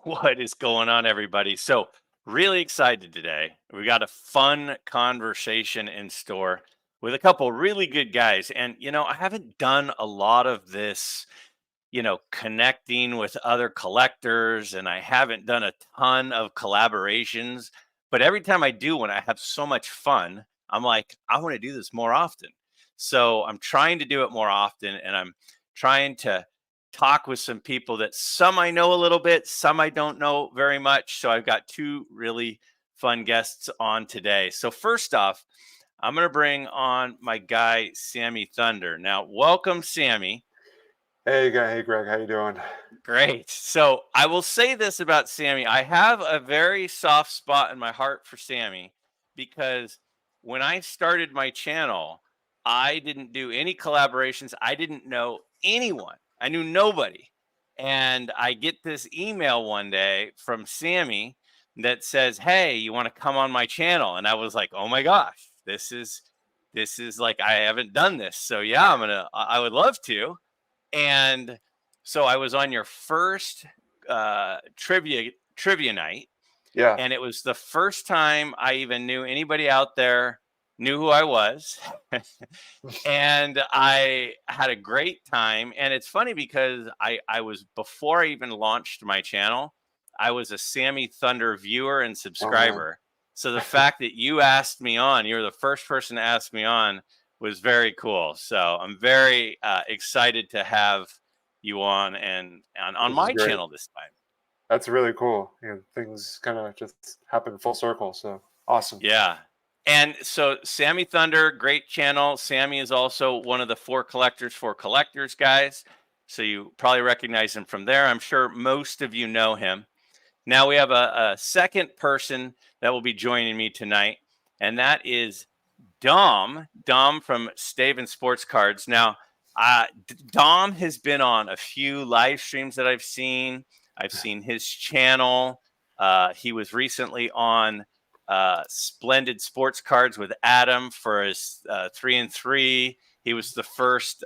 What is going on, everybody? So, really excited today. We got a fun conversation in store with a couple really good guys. And, I haven't done a lot of this, connecting with other collectors, and I haven't done a ton of collaborations. But every time I do one, I have so much fun. I'm like, I want to do this more often. So, I'm trying to do it more often, and I'm trying to talk with some people that some I know a little bit, some I don't know very much. So I've got two really fun guests on today. So first off, I'm going to bring on my guy Sammy Thunder. Now, welcome Sammy. Hey Greg, how you doing? Great. So I will say this about Sammy. I have a very soft spot in my heart for Sammy because when I started my channel, I didn't do any collaborations. I didn't know anyone. I knew nobody. And I get this email one day from Sammy that says, "Hey, you want to come on my channel?" And I was like, "Oh my gosh, this is like I haven't done this. So yeah, I would love to." And so I was on your first trivia night, Yeah, and it was the first time I even knew anybody out there knew who I was. And I had a great time. And it's funny because I was before I even launched my channel, I was a Sammy Thunder viewer and oh man, subscriber. So the fact that you asked me on, you were the first person to ask me on, was very cool. So I'm very excited to have you on and on this is my great. channel this time. That's really cool. Things kind of just happen full circle. So awesome. Yeah. And so Sammy Thunder, great channel. Sammy is also one of the for collectors guys. So you probably recognize him from there. I'm sure most of you know him. Now we have a second person that will be joining me tonight, and that is Dom. Dom from Staven Sports Cards. Now, Dom has been on a few live streams that I've seen. I've seen his channel. He was recently on Splendid Sports Cards with Adam for his 3-and-3. He was the first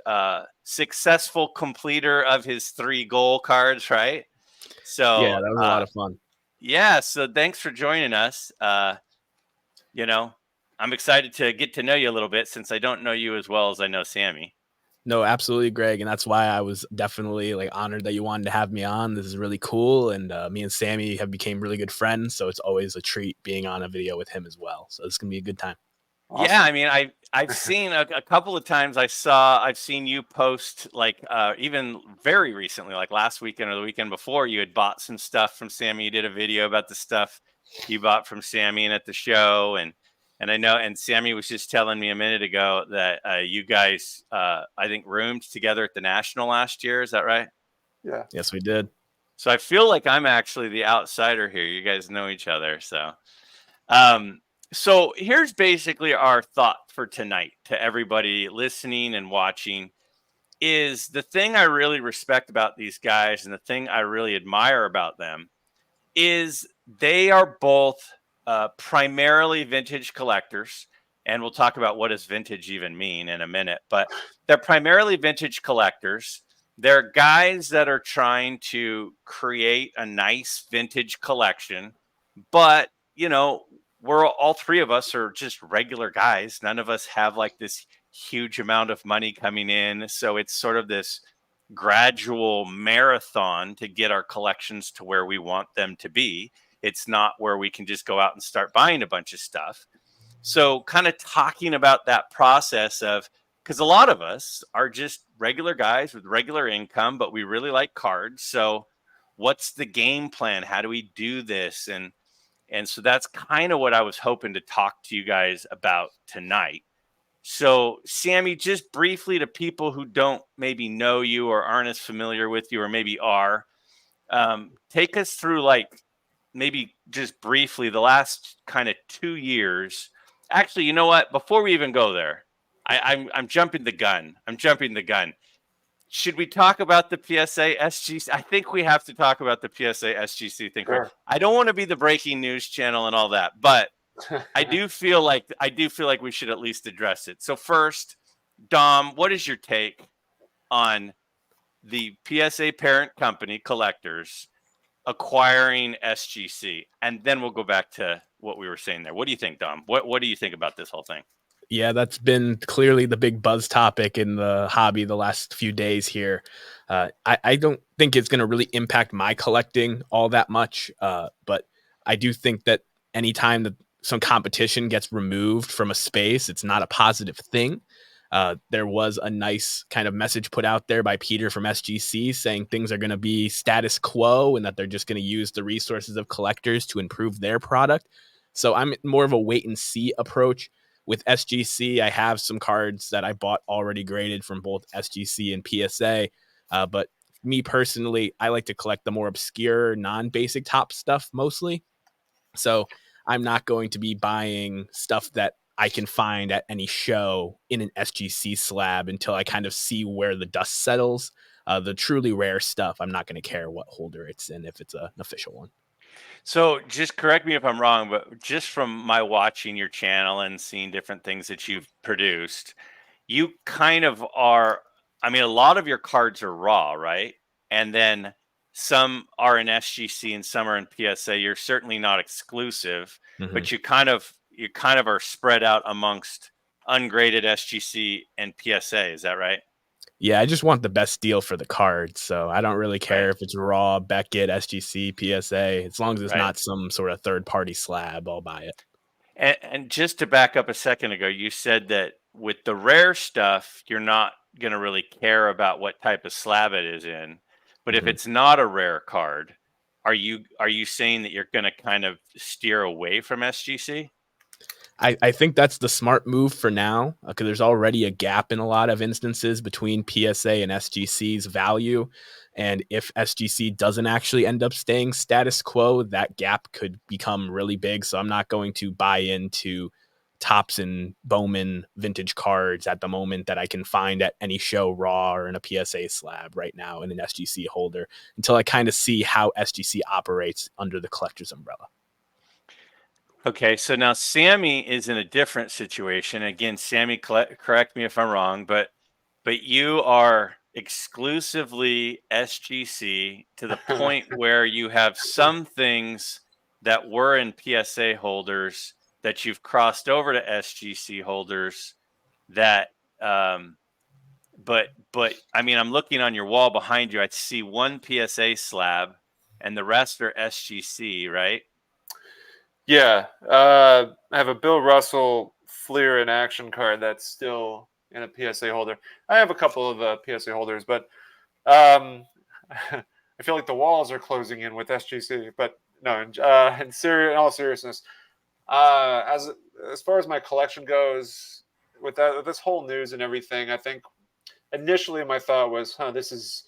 successful completer of his 3 goal cards, right? Yeah, So, that was a lot of fun. yeah. So thanks for joining us. You know, I'm excited to get to know you a little bit since I don't know you as well as I know Sammy. No, absolutely, Greg, and that's why I was definitely honored that you wanted to have me on. This is really cool, and me and Sammy have became really good friends, so it's always a treat being on a video with him as well. So it's gonna be a good time. Yeah, I Awesome. mean, I've seen a couple of times. I've seen you post like even very recently, like last weekend or the weekend before. You had bought some stuff from Sammy. You did a video about the stuff you bought from Sammy and at the show, and I know. And Sammy was just telling me a minute ago that you guys, I think, roomed together at the National last year. Is that right? Yeah, Yes, we did. So I feel like I'm actually the outsider here. You guys know each other, so. Um, so here's basically our thought for tonight to everybody listening and watching is the thing I really respect about these guys and the thing I really admire about them is they are both primarily vintage collectors. And we'll talk about what does vintage even mean in a minute, but they're primarily vintage collectors. They're guys that are trying to create a nice vintage collection, but we're all three of us are just regular guys. None of us have like this huge amount of money coming in. So it's sort of this gradual marathon to get our collections to where we want them to be. It's not where we can just go out and start buying a bunch of stuff. So, kind of talking about that process of because a lot of us are just regular guys with regular income, but we really like cards. So, what's the game plan? How do we do this? And so that's kind of what I was hoping to talk to you guys about tonight. So, Sammy, just briefly to people who don't maybe know you or aren't as familiar with you, or maybe are, take us through like maybe just briefly the last kind of 2 years. Actually, you know what? Before we even go there, I'm jumping the gun. I'm jumping the gun. Should we talk about the PSA SGC? I think we have to talk about the PSA SGC thing. sure. I don't want to be the breaking news channel and all that, but I do feel like we should at least address it. So first, Dom, what is your take on the PSA parent company collectors acquiring SGC? And then we'll go back to what we were saying there. What do you think, Dom? What do you think about this whole thing? Yeah, that's been clearly the big buzz topic in the hobby the last few days here. I don't think it's going to really impact my collecting all that much, but I do think that anytime that some competition gets removed from a space, it's not a positive thing. There was a nice kind of message put out there by Peter from SGC saying things are going to be status quo and that they're just going to use the resources of collectors to improve their product. So I'm more of a wait and see approach. With SGC, I have some cards that I bought already graded from both SGC and PSA. But me personally, I like to collect the more obscure, non-basic top stuff mostly. So I'm not going to be buying stuff that I can find at any show in an SGC slab until I kind of see where the dust settles. The truly rare stuff, I'm not going to care what holder it's in if it's an official one. So just correct me if I'm wrong, but just from my watching your channel and seeing different things that you've produced, you kind of are, I mean, a lot of your cards are raw, right? And then some are in SGC and some are in PSA. You're certainly not exclusive, Mm-hmm. but you kind of are spread out amongst ungraded SGC and PSA. Is that right? Yeah, I just want the best deal for the card. So I don't really care Right. if it's raw, Beckett, SGC, PSA. As long as it's Right. not some sort of third party slab, I'll buy it. And just to back up a second ago, you said that with the rare stuff, you're not going to really care about what type of slab it is in. But if Mm-hmm. it's not a rare card, are you saying that you're going to kind of steer away from SGC? I think that's the smart move for now because there's already a gap in a lot of instances between PSA and SGC's value. And if SGC doesn't actually end up staying status quo, that gap could become really big. So I'm not going to buy into Tops and Bowman vintage cards at the moment that I can find at any show raw or in a PSA slab right now in an SGC holder until I kind of see how SGC operates under the collector's umbrella. Okay, so now Sammy is in a different situation. Again, Sammy, correct me if I'm wrong, but you are exclusively SGC to the point where you have some things that were in PSA holders that you've crossed over to SGC holders that but I mean, I'm looking on your wall behind you. I see one PSA slab and the rest are SGC, right? Yeah, I have a Bill Russell Fleer in action card that's still in a PSA holder. I have a couple of PSA holders, but um, I feel like the walls are closing in with SGC. But no, in all seriousness, as far as my collection goes, with this whole news and everything, I think initially my thought was, this is.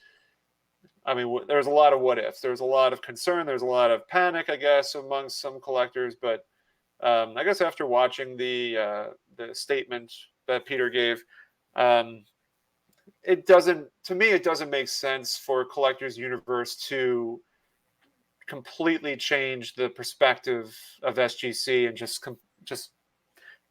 I mean, there's a lot of what ifs. There's a lot of concern. There's a lot of panic, I guess, amongst some collectors. But I guess after watching the statement that Peter gave, um, it doesn't. To me, it doesn't make sense for Collectors Universe to completely change the perspective of SGC and just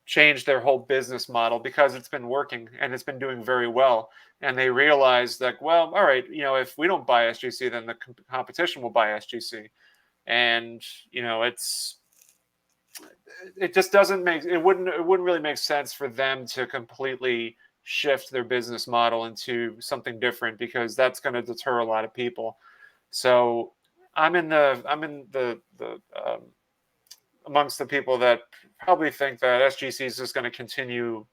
change their whole business model because it's been working and it's been doing very well. And they realize that, well, all right, if we don't buy SGC, then the competition will buy SGC. And, it just doesn't make, it wouldn't really make sense for them to completely shift their business model into something different because that's going to deter a lot of people. So I'm in the amongst the people that probably think that SGC is just going to continue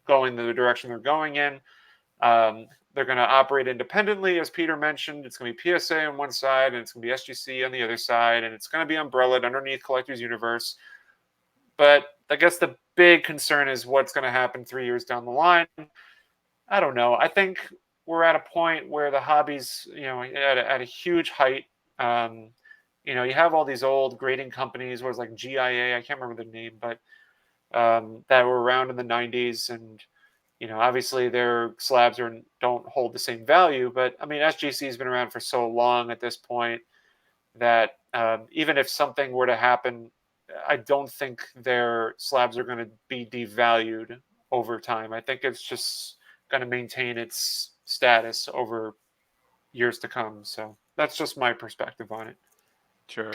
going the direction they're going in. They're going to operate independently, as Peter mentioned. It's going to be PSA on one side, and it's going to be SGC on the other side, and it's going to be umbrellaed underneath Collectors Universe. But I guess the big concern is what's going to happen 3 years down the line. I don't know. I think we're at a point where the hobby's, at a huge height. You have all these old grading companies, was like GIA, I can't remember the name, but that were around in the 90s. And, obviously their slabs don't hold the same value. But, I mean, SGC has been around for so long at this point that even if something were to happen, I don't think their slabs are going to be devalued over time. I think it's just going to maintain its status over years to come. So that's just my perspective on it. Sure.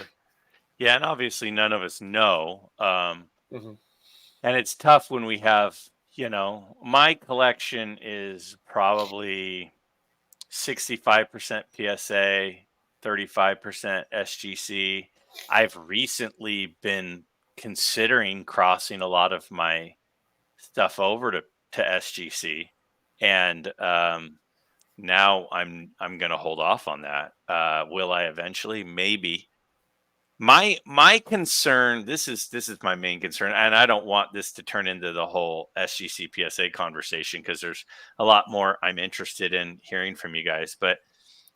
Yeah, and obviously none of us know. Hmm. And it's tough when we have, my collection is probably 65% PSA, 35% SGC. I've recently been considering crossing a lot of my stuff over to SGC, and now I'm going to hold off on that. Will I eventually? Maybe. My concern, this is my main concern, and I don't want this to turn into the whole SGC PSA conversation, because there's a lot more I'm interested in hearing from you guys. But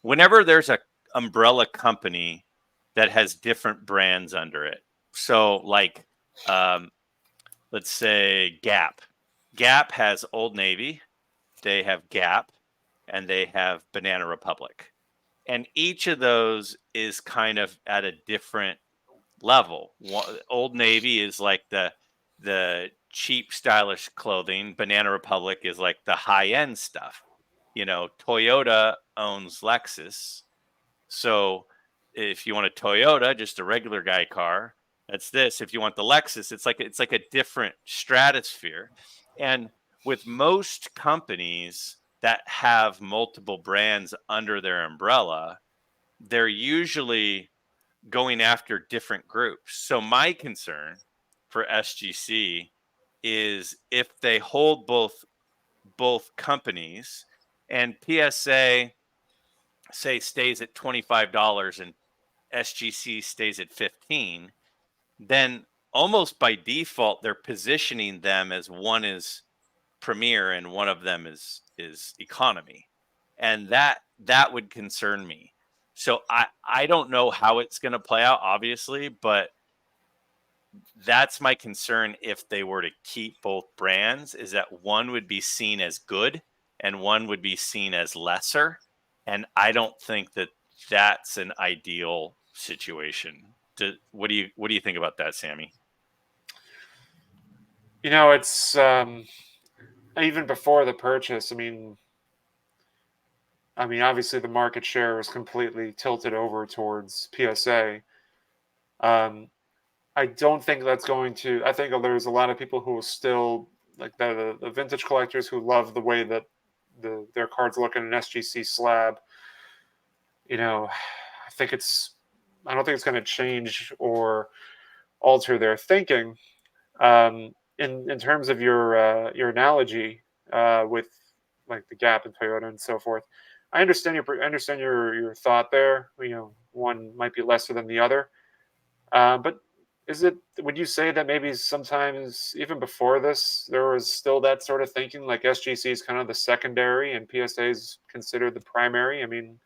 whenever there's a umbrella company that has different brands under it, so like um, let's say Gap. Gap has Old Navy, they have Gap, and they have Banana Republic. And each of those is kind of at a different level. Old Navy is like the cheap, stylish clothing. Banana Republic is like the high end stuff. Toyota owns Lexus, so if you want a Toyota, just a regular guy car, that's this. If you want the Lexus, it's like a different stratosphere. And with most companies that have multiple brands under their umbrella, they're usually going after different groups. So my concern for SGC is if they hold both companies, and PSA say stays at $25 and SGC stays at 15, then almost by default they're positioning them as one is premier and one of them is economy. And that would concern me. So I don't know how it's going to play out, obviously, but that's my concern if they were to keep both brands, is that one would be seen as good and one would be seen as lesser. And I don't think that that's an ideal situation. What do you think about that, Sammy? It's even before the purchase. I mean, obviously the market share is completely tilted over towards PSA. Um, I don't think that's going to. I think there's a lot of people who will still like the vintage collectors who love the way that their cards look in an SGC slab. I think it's. I don't think it's going to change or alter their thinking. In terms of your analogy with like the Gap and Toyota and so forth, I understand your thought there. One might be lesser than the other, but would you say that maybe sometimes even before this there was still that sort of thinking, like SGC is kind of the secondary and PSA is considered the primary? I mean,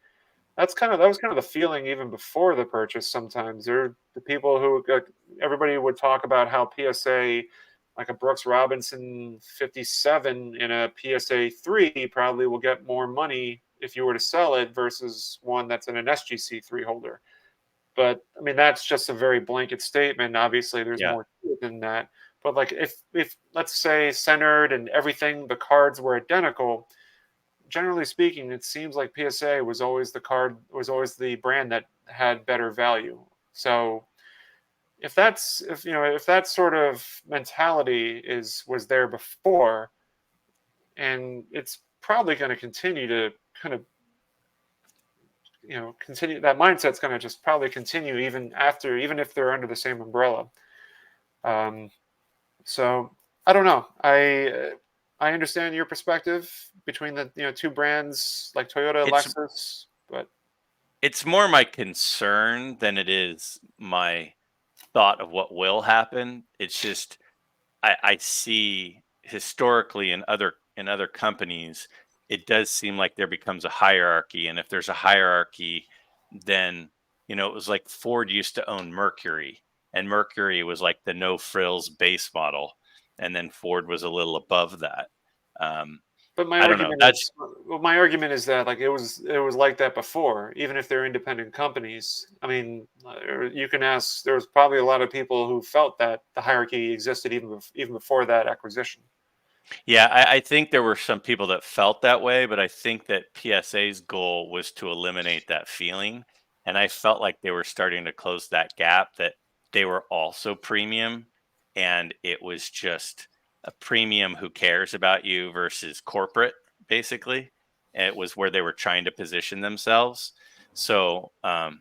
that was kind of the feeling even before the purchase. Sometimes there are the people who everybody would talk about how PSA, like a Brooks Robinson 57 in a PSA 3, probably will get more money if you were to sell it versus one that's in an SGC 3 holder. But I mean, that's just a very blanket statement. Obviously, there's Yeah. more to it than that. But like, if let's say centered and everything, the cards were identical, generally speaking, it seems like PSA was always the brand that had better value. So if that sort of mentality was there before, and it's probably going to continue to kind of continue, that mindset's going to just probably continue even if they're under the same umbrella. Um, so I don't know. I understand your perspective between the two brands like Toyota, It's Lexus, but it's more my concern than it is my thought of what will happen. It's just I see historically in other companies, it does seem like there becomes a hierarchy, and if there's a hierarchy, then it was like Ford used to own Mercury, and Mercury was like the no frills base model, and then Ford was a little above that. Um, but my I don't know. argument That's is well, my argument is that like it was like that before, even if they're independent companies. I mean, you can ask. There was probably a lot of people who felt that the hierarchy existed even before that acquisition. Yeah, I think there were some people that felt that way, but I think that PSA's goal was to eliminate that feeling. and I felt like they were starting to close that gap, that they were also premium, and it was just a premium who cares about you versus corporate, basically. And it was where they were trying to position themselves. So, I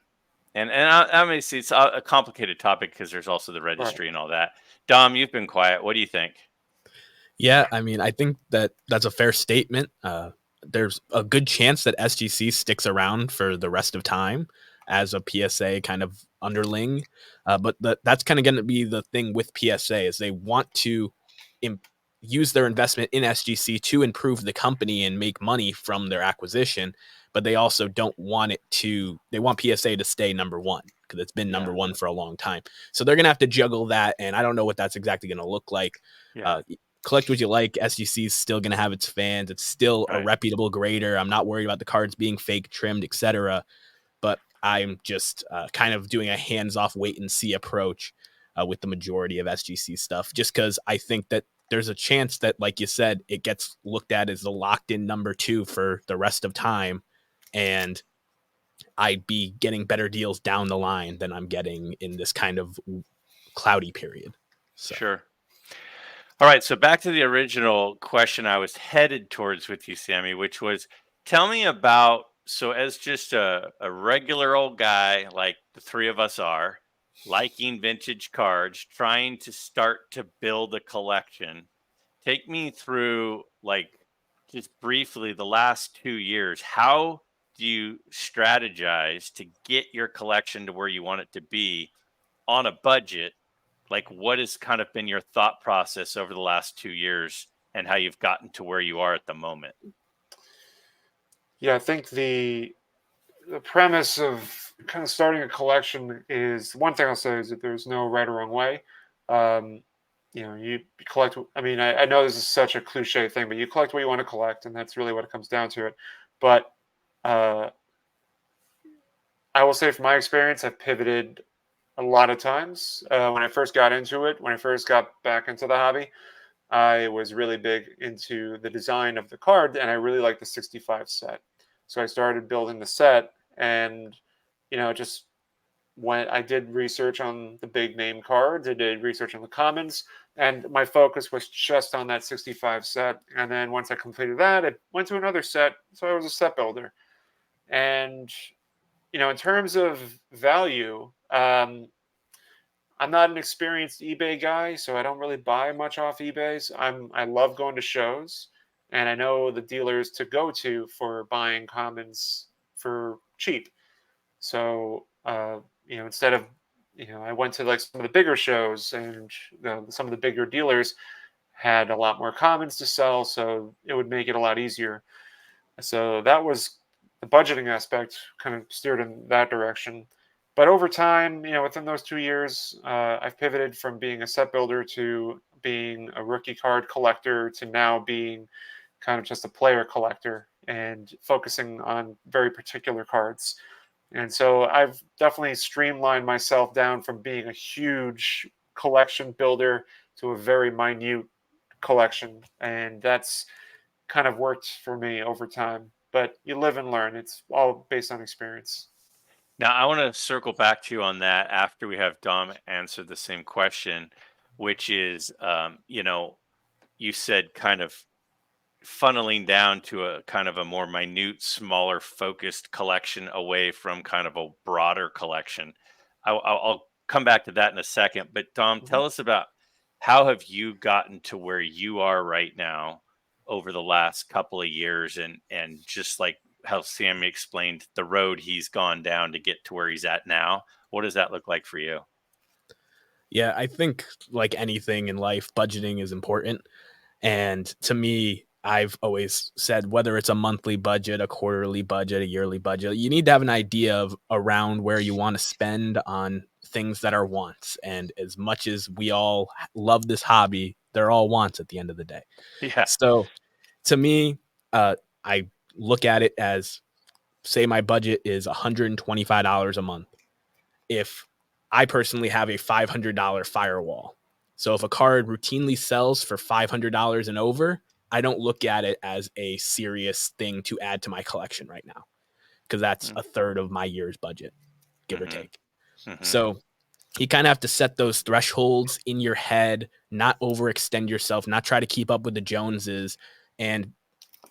mean, see, it's a complicated topic because there's also the Right. registry and all that. Dom, you've been quiet. What do you think? Yeah, I mean, I think that's a fair statement. There's a good chance that SGC sticks around for the rest of time as a PSA kind of underling, but that's kind of going to be the thing with PSA is they want to Im- use their investment in SGC to improve the company and make money from their acquisition, but they also don't want it to. They want PSA to stay number one because it's been number Yeah. one for a long time. So they're going to have to juggle that, and I don't know what that's exactly going to look like. Yeah. Collect what you like. SGC is still going to have its fans. It's still a Right. reputable grader. I'm not worried about the cards being fake trimmed, etc. But I'm just kind of doing a hands-off, wait and see approach with the majority of SGC stuff, just because I think that there's a chance that, like you said, it gets looked at as the locked-in number 2 for the rest of time, and I'd be getting better deals down the line than I'm getting in this kind of cloudy period. So. Sure. All right, so back to the original question I was headed towards with you, Sammy, which was, tell me about, so as just a regular old guy like the three of us are, liking vintage cards, trying to start to build a collection, take me through, like, just briefly the last 2 years. How do you strategize to get your collection to where you want it to be on a budget? Like, what has kind of been your thought process over the last 2 years and how you've gotten to where you are at the moment? Yeah, I think the premise of kind of starting a collection is one thing I'll say is that there's no right or wrong way. Um, you collect. I mean, I know this is such a cliche thing, but you collect what you want to collect, and that's really what it comes down to it. But uh, I will say, from my experience, I've pivoted a lot of times. When I first got into it, when I first got back into the hobby, I was really big into the design of the card, and I really liked the 65 set. So I started building the set, and just when I did research on the big name cards, I did research on the commons, and my focus was just on that 65 set. And then once I completed that, I went to another set. So I was a set builder. And in terms of value, I'm not an experienced eBay guy, so I don't really buy much off eBay's. I love going to shows, and I know the dealers to go to for buying commons for cheap. So instead of I went to like some of the bigger shows, and some of the bigger dealers had a lot more commons to sell, so it would make it a lot easier. So that was the budgeting aspect, kind of steered in that direction. But over time, within those 2 years, I've pivoted from being a set builder to being a rookie card collector to now being kind of just a player collector and focusing on very particular cards. And so I've definitely streamlined myself down from being a huge collection builder to a very minute collection. And that's kind of worked for me over time. But you live and learn. It's all based on experience. Now, I want to circle back to you on that after we have Dom answer the same question, which is, you said kind of funneling down to a kind of a more minute, smaller, focused collection away from kind of a broader collection. I'll come back to that in a second. But Dom, Mhm. tell us about, how have you gotten to where you are right now over the last couple of years, and just like how Sammy explained the road he's gone down to get to where he's at now. What does that look like for you? Yeah, I think like anything in life, budgeting is important. And to me, I've always said whether it's a monthly budget, a quarterly budget, a yearly budget, you need to have an idea of around where you want to spend on things that are wants. And as much as we all love this hobby, they're all wants at the end of the day. Yeah. So to me, I look at it as, say my budget is $125 a month. If I personally have a $500 firewall. So if a card routinely sells for $500 and over, I don't look at it as a serious thing to add to my collection right now, because that's Mm. a third of my year's budget. give or Mm-hmm. take. Mm-hmm. So you kind of have to set those thresholds in your head, not overextend yourself, not try to keep up with the Joneses. And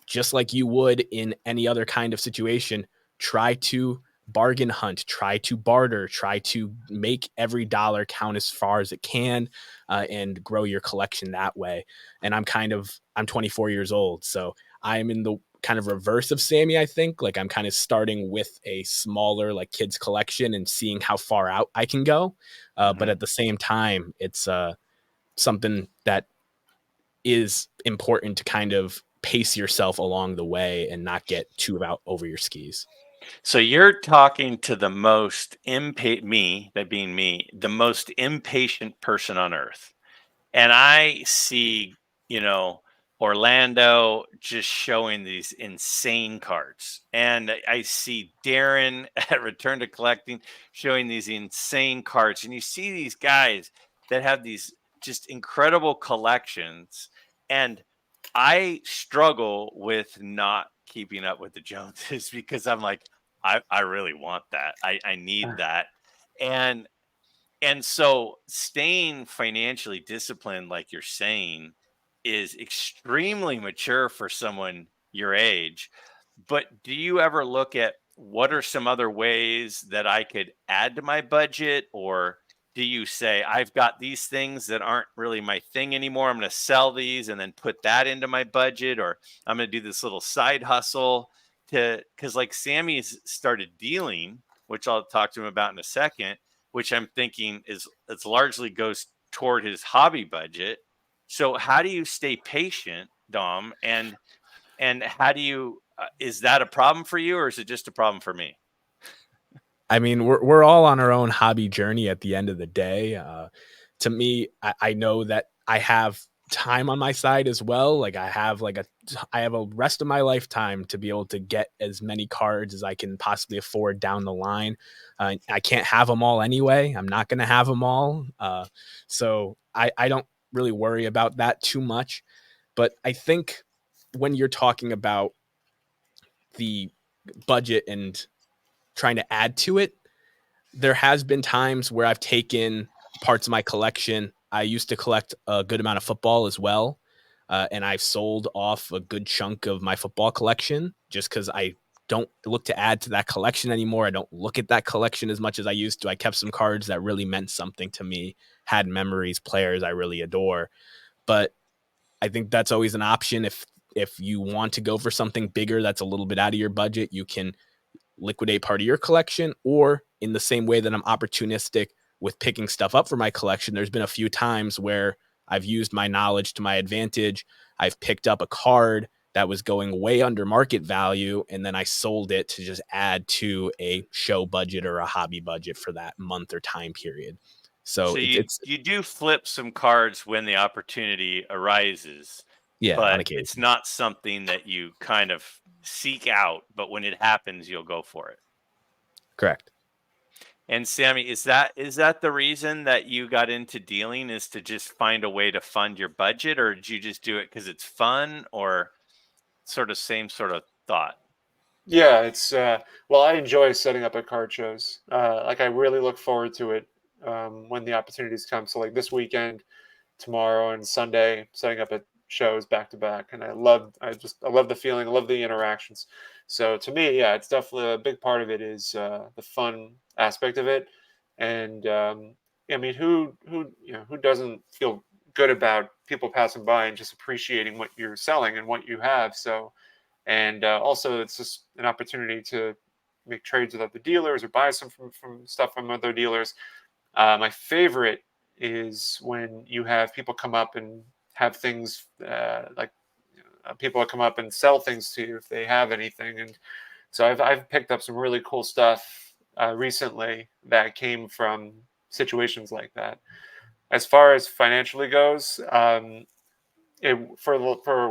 just like you would in any other kind of situation, try to bargain hunt, try to barter, try to make every dollar count as far as it can, and grow your collection that way. And I'm 24 years old, so I'm in the kind of reverse of Sammy. I think like I'm kind of starting with a smaller like kids collection and seeing how far out I can go. But at the same time, it's something that is important to kind of pace yourself along the way and not get too out over your skis. So you're talking to the most impatient, me, that being me, the most impatient person on earth. And I see, you know, Orlando just showing these insane cards. And I see Darren at Return to Collecting showing these insane cards. And you see these guys that have these just incredible collections. And I struggle with not keeping up with the Joneses because I'm like, I really want that. I need that. And so staying financially disciplined, like you're saying, is extremely mature for someone your age. But do you ever look at what are some other ways that I could add to my budget? Or do you say, I've got these things that aren't really my thing anymore. I'm going to sell these and then put that into my budget, or I'm going to do this little side hustle because like Sammy's started dealing, which I'll talk to him about in a second, which I'm thinking is it's largely goes toward his hobby budget. So how do you stay patient, Dom? And how do you is that a problem for you, or is it just a problem for me? I mean, we're all on our own hobby journey at the end of the day. To me, I know that I have time on my side as well. Like I have a rest of my lifetime to be able to get as many cards as I can possibly afford down the line. I can't have them all anyway. I'm not going to have them all. So I don't really worry about that too much. But I think when you're talking about the budget and trying to add to it, there has been times where I've taken parts of my collection. I used to collect a good amount of football as well. And I've sold off a good chunk of my football collection just because I don't look to add to that collection anymore. I don't look at that collection as much as I used to. I kept some cards that really meant something to me, had memories, players I really adore. But I think that's always an option. If you want to go for something bigger that's a little bit out of your budget, you can liquidate part of your collection, or in the same way that I'm opportunistic with picking stuff up for my collection, there's been a few times where I've used my knowledge to my advantage. I've picked up a card that was going way under market value, and then I sold it to just add to a show budget or a hobby budget for that month or time period. So So it's you do flip some cards when the opportunity arises, yeah, on but it's occasion. not something that you kind of seek out, but when it happens, you'll go for it. Correct. And Sammy, is that the reason that you got into dealing, is to just find a way to fund your budget, or did you just do it because it's fun, or sort of same sort of thought? Yeah, it's well, I enjoy setting up at card shows. Like I really look forward to it when the opportunities come. So like this weekend, tomorrow and Sunday, setting up at shows back to back, and I love the feeling, I love the interactions. So to me, yeah, it's definitely a big part of it is the fun aspect of it, and I mean, who doesn't feel good about people passing by and just appreciating what you're selling and what you have? So and also it's just an opportunity to make trades with other dealers or buy some from stuff from other dealers. My favorite is when you have people come up and have things people that come up and sell things to you if they have anything. And so I've picked up some really cool stuff recently that came from situations like that. As far as financially goes, for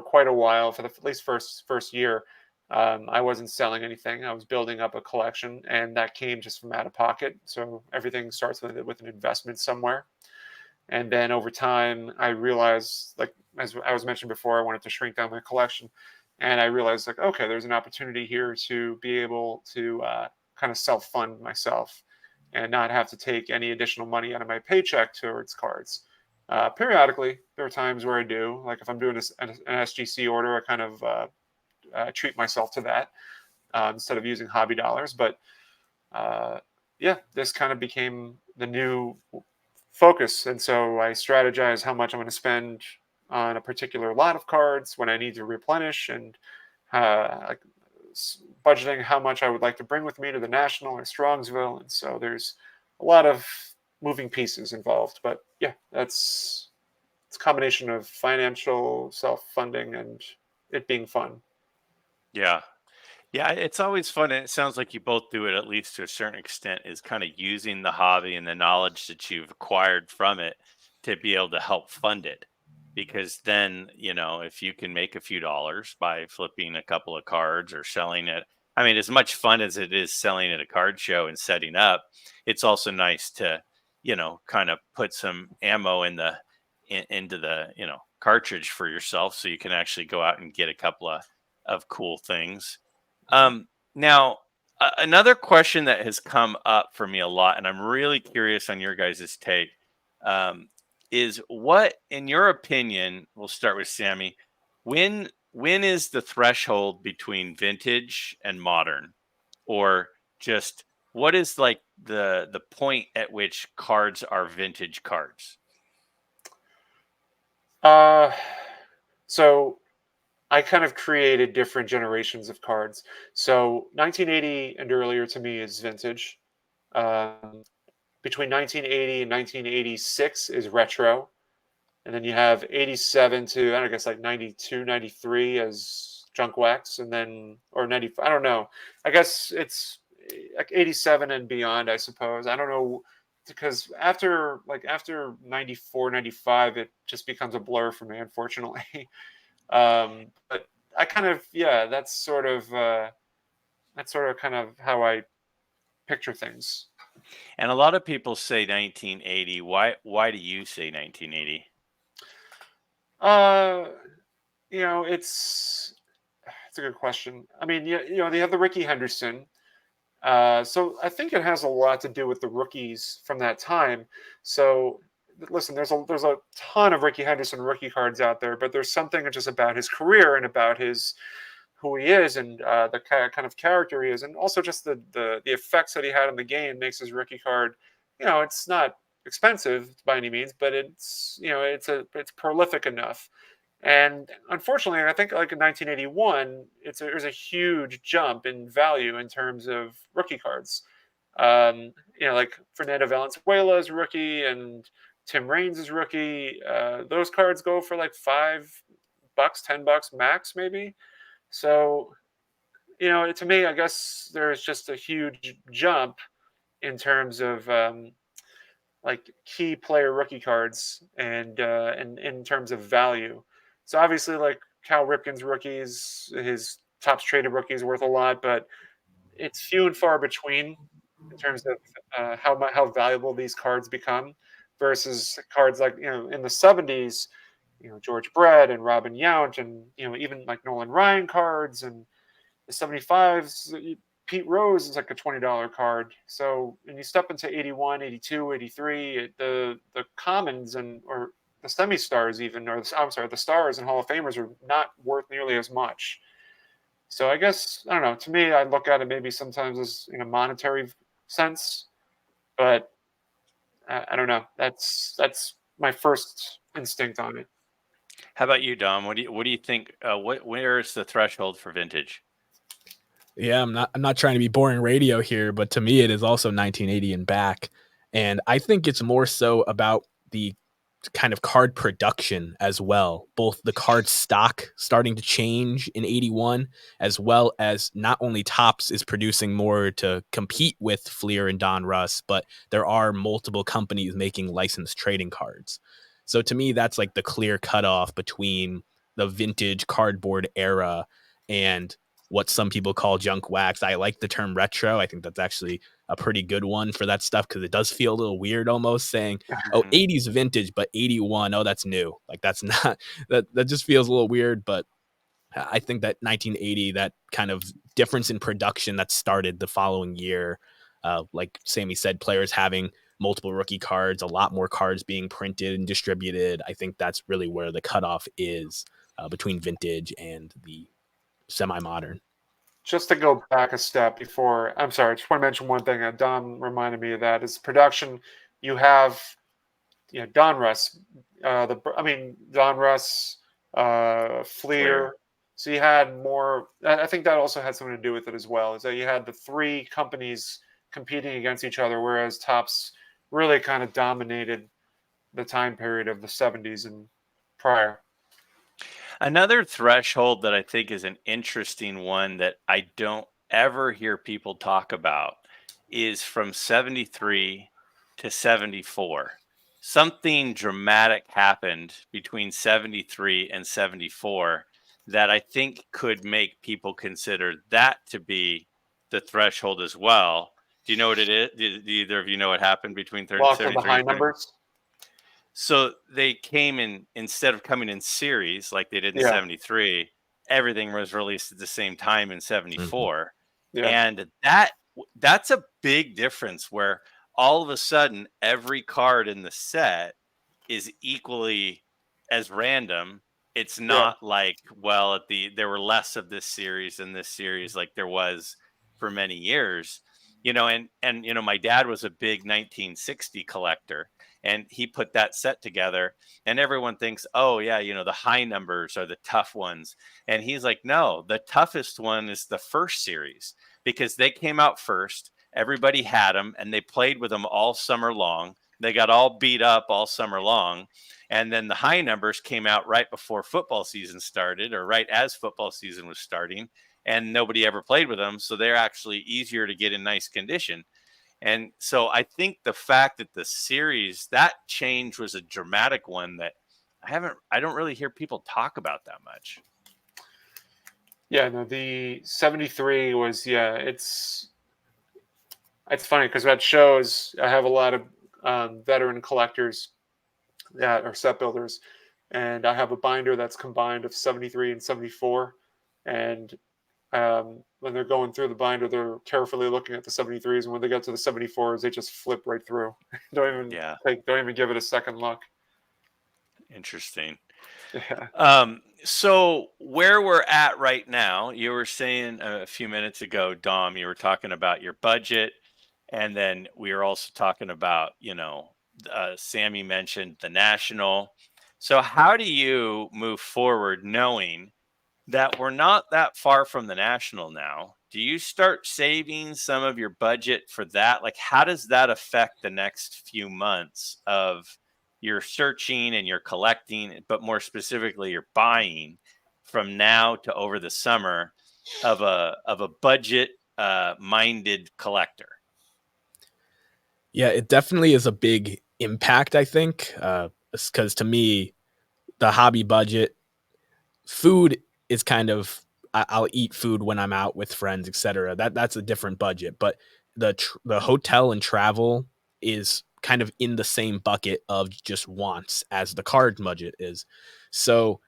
quite a while, for the at least first year, I wasn't selling anything. I was building up a collection, and that came just from out of pocket. So everything starts with an investment somewhere, and then over time, I realized, like as I was mentioned before, I wanted to shrink down my collection, and I realized like, okay, there's an opportunity here to be able to kind of self fund myself, and not have to take any additional money out of my paycheck towards cards. Periodically, there are times where I do. Like if I'm doing an SGC order, I kind of treat myself to that instead of using hobby dollars. But yeah, this kind of became the new focus. And so I strategize how much I'm going to spend on a particular lot of cards when I need to replenish, and uh, budgeting how much I would like to bring with me to the National or Strongsville. And so there's a lot of moving pieces involved. But yeah, it's a combination of financial self-funding and it being fun. Yeah. Yeah, it's always fun, and it sounds like you both do it at least to a certain extent, is kind of using the hobby and the knowledge that you've acquired from it to be able to help fund it. Because then, if you can make a few dollars by flipping a couple of cards or selling it, I mean, as much fun as it is selling at a card show and setting up, it's also nice to, kind of put some ammo into the, cartridge for yourself so you can actually go out and get a couple of cool things. Now, another question that has come up for me a lot, and I'm really curious on your guys' take, um, is what, in your opinion, we'll start with Sammy. When is the threshold between vintage and modern, or just what is like the point at which cards are vintage cards? Uh, so I kind of created different generations of cards. So 1980 and earlier to me is vintage. Um, Between 1980 and 1986 is retro. And then you have 87 to, I don't know, I guess like 92, 93 as junk wax. And then, or 90, I don't know. I guess it's like 87 and beyond, I suppose. I don't know. Because after 94, 95, it just becomes a blur for me, unfortunately. But I kind of, yeah, that's sort of kind of how I picture things. And a lot of people say 1980. Why do you say 1980? Uh, it's a good question. I mean, they have the Ricky Henderson. So I think it has a lot to do with the rookies from that time. So listen, there's a ton of Ricky Henderson rookie cards out there, but there's something just about his career and about his who he is and the kind of character he is, and also just the effects that he had in the game makes his rookie card. It's not expensive by any means, but it's prolific enough. And unfortunately, I think like in 1981, there's a huge jump in value in terms of rookie cards. Like Fernando Valenzuela's rookie and Tim Raines' rookie. Those cards go for like $5, $10 max, maybe. So, to me, I guess there's just a huge jump in terms of like key player rookie cards and in terms of value. So obviously, like Cal Ripken's rookies, his tops traded rookie is worth a lot, but it's few and far between in terms of how valuable these cards become versus cards like in the '70s, George Brett and Robin Yount and even like Nolan Ryan cards and the 75s. Pete Rose is like a $20 card. So when you step into 81, 82, 83, the commons or the semi stars even, or I'm sorry, the stars and Hall of Famers are not worth nearly as much. So I guess I don't know. To me, I look at it maybe sometimes as in a monetary sense, but I don't know. That's my first instinct on it. How about you, Dom? What do you think? Where is the threshold for vintage? Yeah, I'm not trying to be boring radio here, but to me it is also 1980 and back. And I think it's more so about the kind of card production as well. Both the card stock starting to change in 81, as well as not only Topps is producing more to compete with Fleer and Don Russ, but there are multiple companies making licensed trading cards. So to me, that's like the clear cutoff between the vintage cardboard era and what some people call junk wax. I like the term retro. I think that's actually a pretty good one for that stuff because it does feel a little weird almost saying, oh, 80s vintage, but 81, oh, that's new. Like that's not that just feels a little weird, but I think that 1980, that kind of difference in production that started the following year, Like Sammy said, players having multiple rookie cards, a lot more cards being printed and distributed. I think that's really where the cutoff is between vintage and the semi-modern. Just to go back a step before, I'm sorry, I just want to mention one thing that Don reminded me of that is production. You have, Don Russ, Don Russ, Fleer. So you had more. I think that also had something to do with it as well. Is that you had the three companies competing against each other, whereas Topps really kind of dominated the time period of the 70s and prior. Another threshold that I think is an interesting one that I don't ever hear people talk about is from 73 to 74. Something dramatic happened between 73 and 74 that I think could make people consider that to be the threshold as well. Do you know what it is? Do either of you know what happened between Lots of the 73 high and 30? numbers. So they came in, instead of coming in series like they did in Yeah. 73, everything was released at the same time in 74. Yeah. And that's a big difference where all of a sudden every card in the set is equally as random. It's not like, well, there were less of this series in this series like there was for many years. And my dad was a big 1960 collector, and he put that set together, and everyone thinks, oh yeah, the high numbers are the tough ones. And he's like, no, the toughest one is the first series, because they came out first, everybody had them, and they played with them all summer long. They got all beat up all summer long. And then the high numbers came out right before football season started, or right as football season was starting, and nobody ever played with them, so they're actually easier to get in nice condition. And so I think the fact that the series, that change was a dramatic one that I don't really hear people talk about that much. Yeah, no, the 73 was, it's funny because that shows I have a lot of veteran collectors that are set builders, and I have a binder that's combined of 73 and 74. And when they're going through the binder, they're carefully looking at the 73s, and when they get to the 74s, they just flip right through. don't even give it a second look. Interesting. Yeah. So where we're at right now, you were saying a few minutes ago, Dom, you were talking about your budget, and then we were also talking about, Sammy mentioned the national. So how do you move forward knowing that we're not that far from the national now? Do you start saving some of your budget for that? Like, how does that affect the next few months of your searching and your collecting, but more specifically, your buying from now to over the summer of a budget minded collector? Yeah, it definitely is a big impact, I think, because to me, the hobby budget, food is kind of, I'll eat food when I'm out with friends, etc. That's a different budget, but the hotel and travel is kind of in the same bucket of just wants as the card budget is. So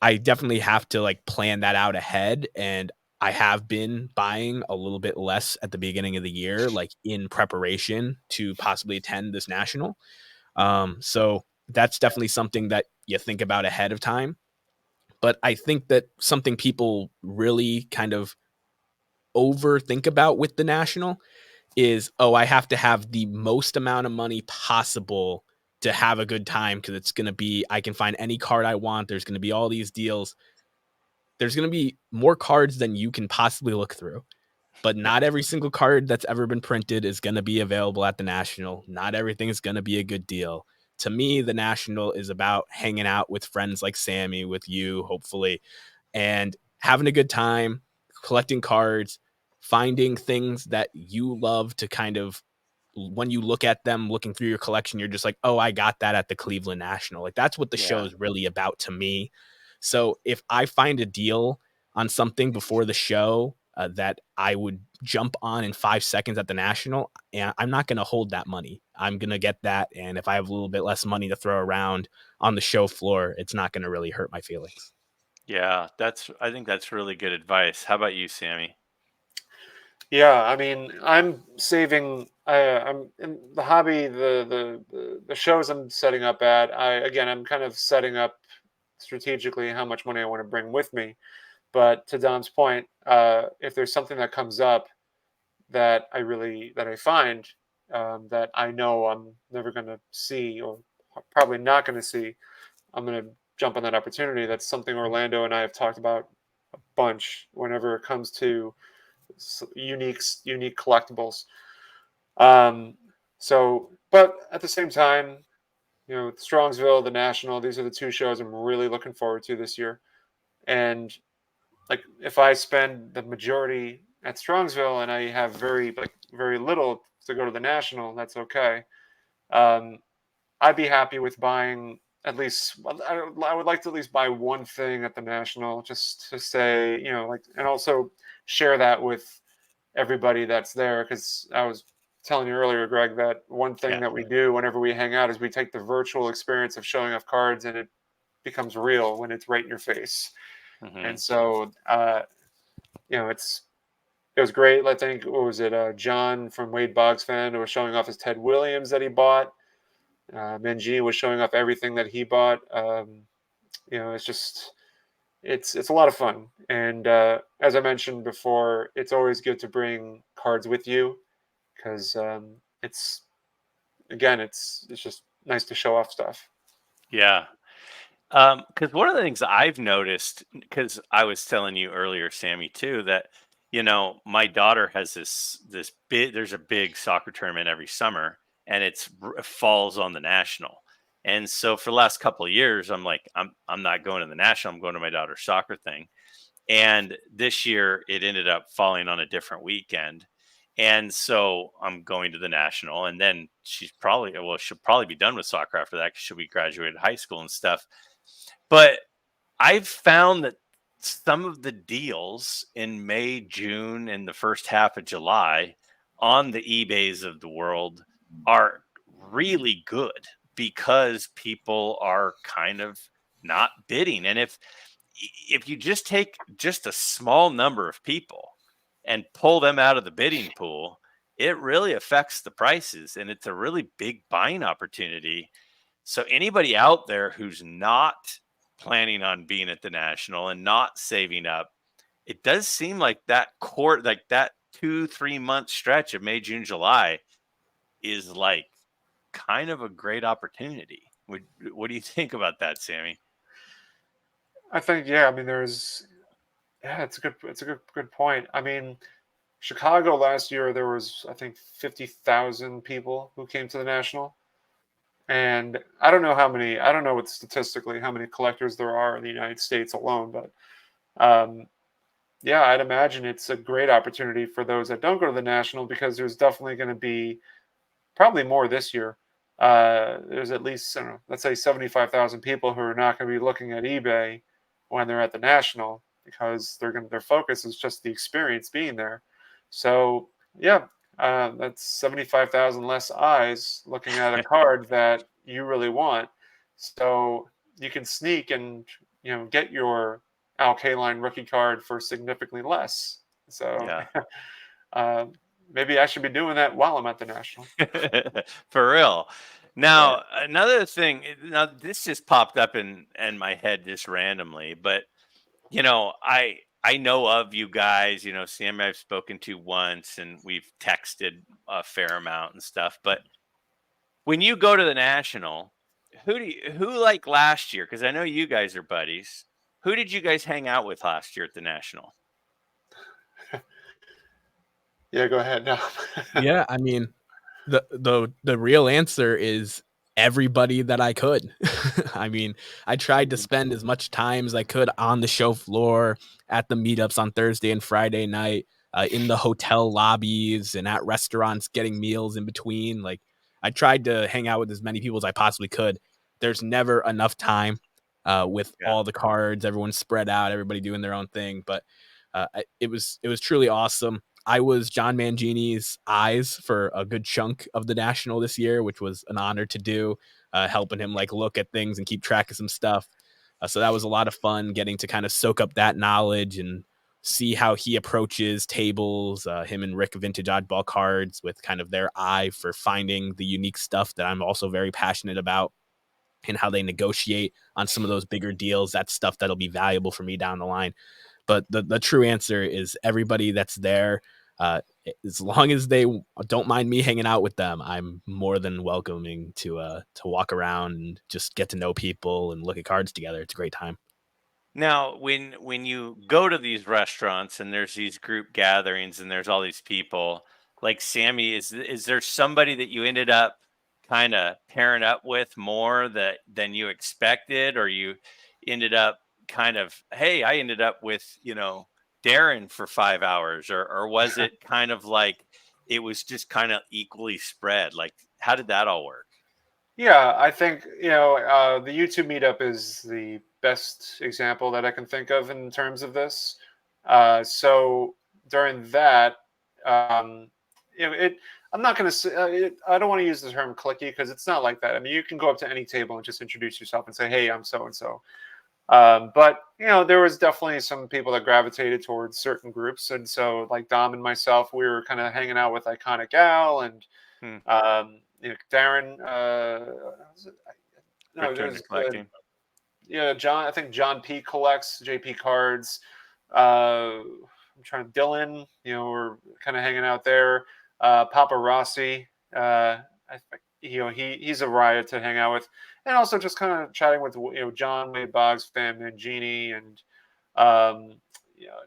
I definitely have to like plan that out ahead, and I have been buying a little bit less at the beginning of the year, like in preparation to possibly attend this national. So that's definitely something that you think about ahead of time. But I think that something people really kind of overthink about with the national is, oh, I have to have the most amount of money possible to have a good time, because it's going to be, I can find any card I want. There's going to be all these deals. There's going to be more cards than you can possibly look through. But not every single card that's ever been printed is going to be available at the National. Not everything is going to be a good deal. To me, the National is about hanging out with friends like Sammy, with you, hopefully, and having a good time, collecting cards, finding things that you love to kind of, when you look at them, looking through your collection, you're just like, oh, I got that at the Cleveland National. Like, that's what the show is really about to me. So if I find a deal on something before the show that I would jump on in 5 seconds at the National, and I'm not going to hold that money. I'm going to get that. And if I have a little bit less money to throw around on the show floor, it's not going to really hurt my feelings. Yeah, I think that's really good advice. How about you, Sammy? Yeah, I mean, I'm saving. I'm in the hobby, the shows I'm setting up at. I'm kind of setting up strategically how much money I want to bring with me. But to Dom's point, if there's something that comes up that I find that I know I'm never going to see or probably not going to see, I'm going to jump on that opportunity. That's something Orlando and I have talked about a bunch whenever it comes to unique collectibles. Um, but at the same time, Strongsville, the National, these are the two shows I'm really looking forward to this year. And like, if I spend the majority at Strongsville and I have very little to go to the National, that's okay. Um, I'd be happy with buying at least. I would like to at least buy one thing at the National, just to say, and also share that with everybody that's there. Because I was telling you earlier, Greg, that one thing Yeah. that we do whenever we hang out is we take the virtual experience of showing off cards, and it becomes real when it's right in your face. Hmm. And so, it was great. I think, what was it? John from Wade Boggs fan was showing off his Ted Williams that he bought. Mangini was showing off everything that he bought. It's just it's a lot of fun. And as I mentioned before, it's always good to bring cards with you because it's again, it's just nice to show off stuff. Yeah. Because one of the things I've noticed, because I was telling you earlier, Sammy, too, that my daughter has this big. There's a big soccer tournament every summer, and it falls on the national. And so for the last couple of years, I'm like, I'm not going to the national. I'm going to my daughter's soccer thing. And this year, it ended up falling on a different weekend. And so I'm going to the national, and then she'll probably be done with soccer after that because she'll be graduated high school and stuff. But I've found that some of the deals in May, June, and the first half of July on the eBays of the world are really good because people are kind of not bidding. And if you just take just a small number of people and pull them out of the bidding pool, it really affects the prices, and it's a really big buying opportunity. So anybody out there who's not planning on being at the national and not saving up, it does seem like that 2-3 month stretch of May, June, July is like kind of a great opportunity. What do you think about that, Sammy? I think, yeah. I mean, it's a good point. I mean, Chicago last year there was, I think, 50,000 people who came to the national. And I don't know how many. I don't know what statistically how many collectors there are in the United States alone, but um, yeah, I'd imagine it's a great opportunity for those that don't go to the national because there's definitely going to be probably more this year. There's at least, I don't know, let's say 75,000 people who are not going to be looking at eBay when they're at the national because their focus is just the experience being there. So yeah, that's 75,000 less eyes looking at a card that you really want. So you can sneak and get your Al Kaline rookie card for significantly less. So Yeah. uh, maybe I should be doing that while I'm at the national. For real. Right. Now, another thing, now this just popped up in my head just randomly, but I know of you guys, Sam I've spoken to once and we've texted a fair amount and stuff, but when you go to the national, who like last year, because I know you guys are buddies. Who did you guys hang out with last year at the national? Yeah, go ahead. No. Yeah, I mean, the real answer is everybody that I could. I mean, I tried to spend as much time as I could on the show floor, at the meetups on Thursday and Friday night, in the hotel lobbies and at restaurants getting meals in between. Like, I tried to hang out with as many people as I possibly could. There's never enough time with Yeah. all the cards, everyone spread out, everybody doing their own thing. But it was truly awesome. I was John Mangini's eyes for a good chunk of the national this year, which was an honor to do, helping him like look at things and keep track of some stuff. So that was a lot of fun getting to kind of soak up that knowledge and see how he approaches tables, him and Rick Vintage Oddball Cards, with kind of their eye for finding the unique stuff that I'm also very passionate about, and how they negotiate on some of those bigger deals. That's stuff that'll be valuable for me down the line. But the true answer is everybody that's there, uh, as long as they don't mind me hanging out with them, I'm more than welcoming to walk around and just get to know people and look at cards together. It's a great time. Now, when you go to these restaurants and there's these group gatherings and there's all these people, like Sammy, is there somebody that you ended up kind of pairing up with more that than you expected, or you ended up kind of, hey, I ended up with, Darren for 5 hours, or was it kind of like it was just kind of equally spread? Like, how did that all work? Yeah, I think the YouTube meetup is the best example that I can think of in terms of this. So during that, um, it I'm not going to say I don't want to use the term clicky because it's not like that. I mean, you can go up to any table and just introduce yourself and say, "Hey, I'm so and so." But there was definitely some people that gravitated towards certain groups, and so like Dom and myself, we were kind of hanging out with Iconic Gal and Hmm. Darren. No, Return to there's collecting. John. I think John P collects JP cards. I'm trying to Dylan. We're kind of hanging out there. Papa Rossi. He's a riot to hang out with, and also just kind of chatting with John Wade Boggs, Fam Mangini, and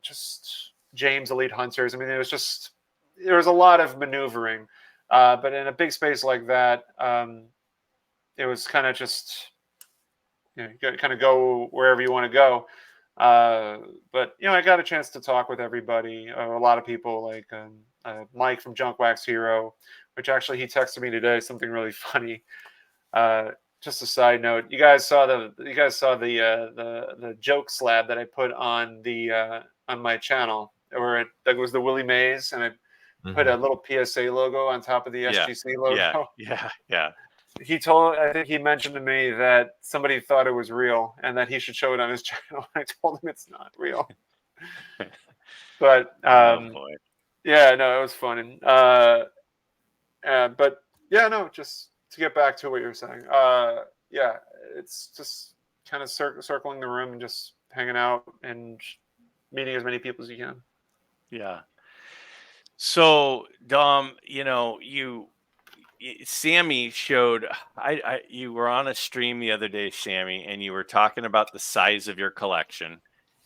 just James Elite Hunters. I mean, there was a lot of maneuvering, but in a big space like that, it was kind of just you kind of go wherever you want to go. But I got a chance to talk with everybody, a lot of people like Mike from Junk Wax Hero, which actually he texted me today something really funny. Just a side note, you guys saw the joke slab that I put on the on my channel, where that was the Willie Mays, and I put a little PSA logo on top of the Yeah, SGC yeah, logo. yeah, yeah. I think he mentioned to me that somebody thought it was real and that he should show it on his channel. I told him it's not real. But Oh boy. yeah, no, it was fun. But yeah, no, just to get back to what you were saying. Yeah, it's just kind of circling the room and just hanging out and meeting as many people as you can. Yeah. So, Dom, Sammy showed you were on a stream the other day, Sammy, and you were talking about the size of your collection,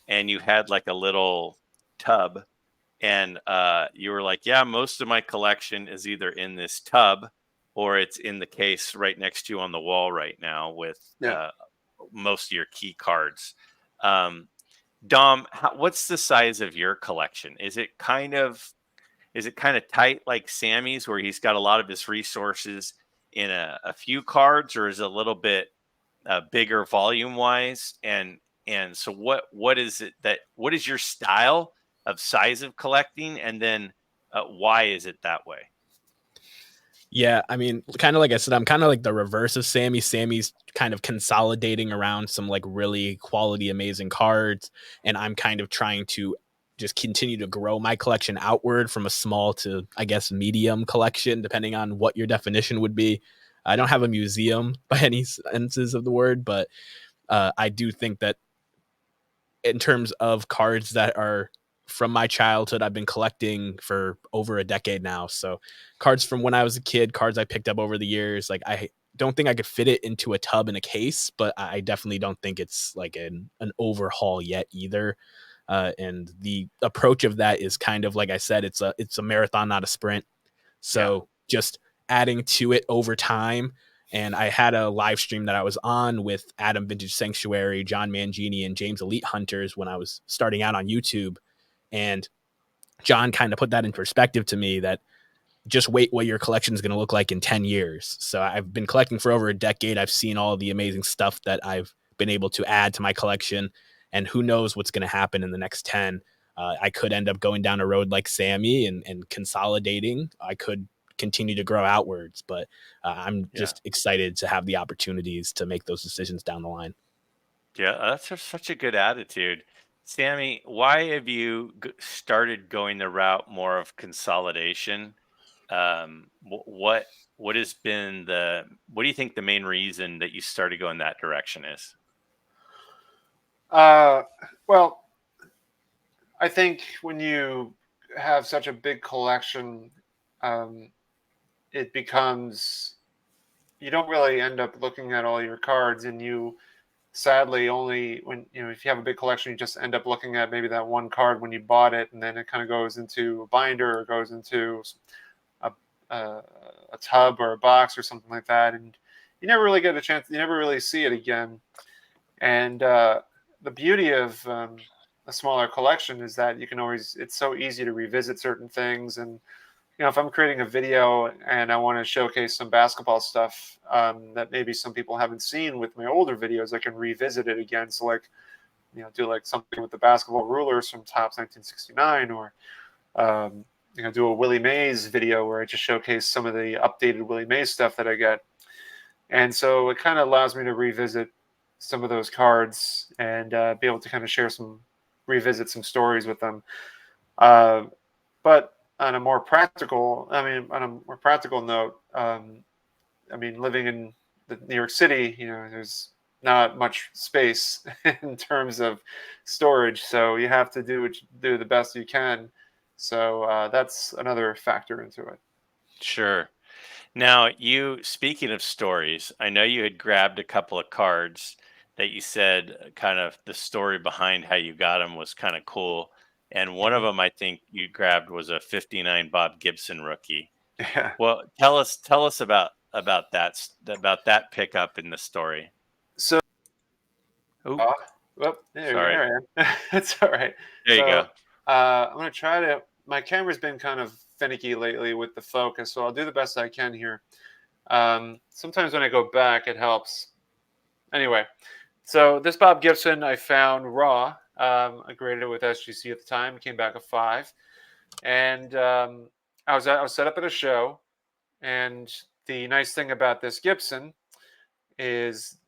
and you had like a little tub, and you were like, yeah, most of my collection is either in this tub or it's in the case right next to you on the wall right now with Yeah. most of your key cards. um, Dom, what's the size of your collection? Is it kind of tight like Sammy's, where he's got a lot of his resources in a few cards, or is it a little bit bigger volume wise? And so what is it that what is your style of size of collecting, and then why is it that way? Yeah, I mean, kind of like I said, I'm kind of like the reverse of Sammy. Sammy's kind of consolidating around some like really quality, amazing cards, and I'm kind of trying to just continue to grow my collection outward from a small to, I guess, medium collection, depending on what your definition would be. I don't have a museum by any senses of the word, but I do think that in terms of cards that are from my childhood, I've been collecting for over a decade now. So cards from when I was a kid, cards I picked up over the years. Like, I don't think I could fit it into a tub in a case, but I definitely don't think it's like an overhaul yet either. And the approach of that is kind of like I said, it's a marathon, not a sprint. Yeah. So just adding to it over time. And I had a live stream that I was on with Adam Vintage Sanctuary, John Mangini, and James Elite Hunters when I was starting out on YouTube. And John kind of put that in perspective to me, that just wait what your collection is going to look like in 10 years. So I've been collecting for over a decade. I've seen all the amazing stuff that I've been able to add to my collection. And who knows what's going to happen in the next 10. I could end up going down a road like Sammy and consolidating. I could continue to grow outwards, but I'm Yeah. just excited to have the opportunities to make those decisions down the line. Yeah, that's such a good attitude. Sammy, why have you started going the route more of consolidation? What has been what do you think the main reason that you started going that direction is? Uh, well, I think when you have such a big collection, um, it becomes you don't really end up looking at all your cards, and you sadly only when if you have a big collection, you just end up looking at maybe that one card when you bought it, and then it kind of goes into a binder or goes into a, a, a tub or a box or something like that, and you never really get a chance. You never really see it again. And the beauty of a smaller collection is that you can always. It's so easy to revisit certain things, and if I'm creating a video and I want to showcase some basketball stuff that maybe some people haven't seen with my older videos, I can revisit it again. So like, do like something with the basketball rulers from Topps 1969, or do a Willie Mays video where I just showcase some of the updated Willie Mays stuff that I get. And so it kind of allows me to revisit some of those cards and be able to kind of revisit some stories with them. Uh, but on a more practical, on a more practical note, living in New York City, there's not much space in terms of storage, so you have to do the best you can. So that's another factor into it. Sure. Now, speaking of stories, I know you had grabbed a couple of cards that you said kind of the story behind how you got them was kind of cool. And one of Mhm. them I think you grabbed was a 59 Bob Gibson rookie. Yeah. Well, tell us about about that pickup in the story. So, Oh, uh, sorry. there I am. It's all right. There you So go. I'm gonna try to. My camera's been kind of finicky lately with the focus, so I'll do the best I can here. Sometimes when I go back, it helps. Anyway, so this Bob Gibson I found raw. I graded it with SGC at the time. Came back a 5, and I was set up at a show. And the nice thing about this Gibson is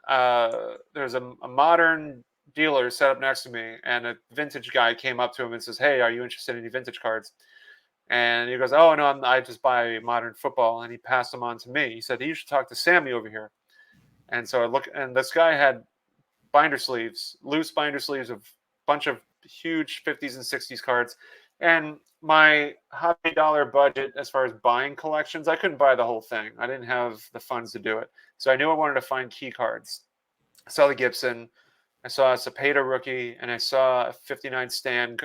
there's a modern dealer set up next to me, and a vintage guy came up to him and says, "Hey, are you interested in any vintage cards?" And he goes, "Oh no, I just buy modern football." And he passed them on to me. He said, "You should talk to Sammy over here." And so I look, and this guy had binder sleeves, loose binder sleeves of a bunch of huge 50s and 60s cards. And my hobby dollar budget, as far as buying collections, I couldn't buy the whole thing. I didn't have the funds to do it. So I knew I wanted to find key cards. I saw the Gibson, I saw a Cepeda rookie, and I saw a 59 stand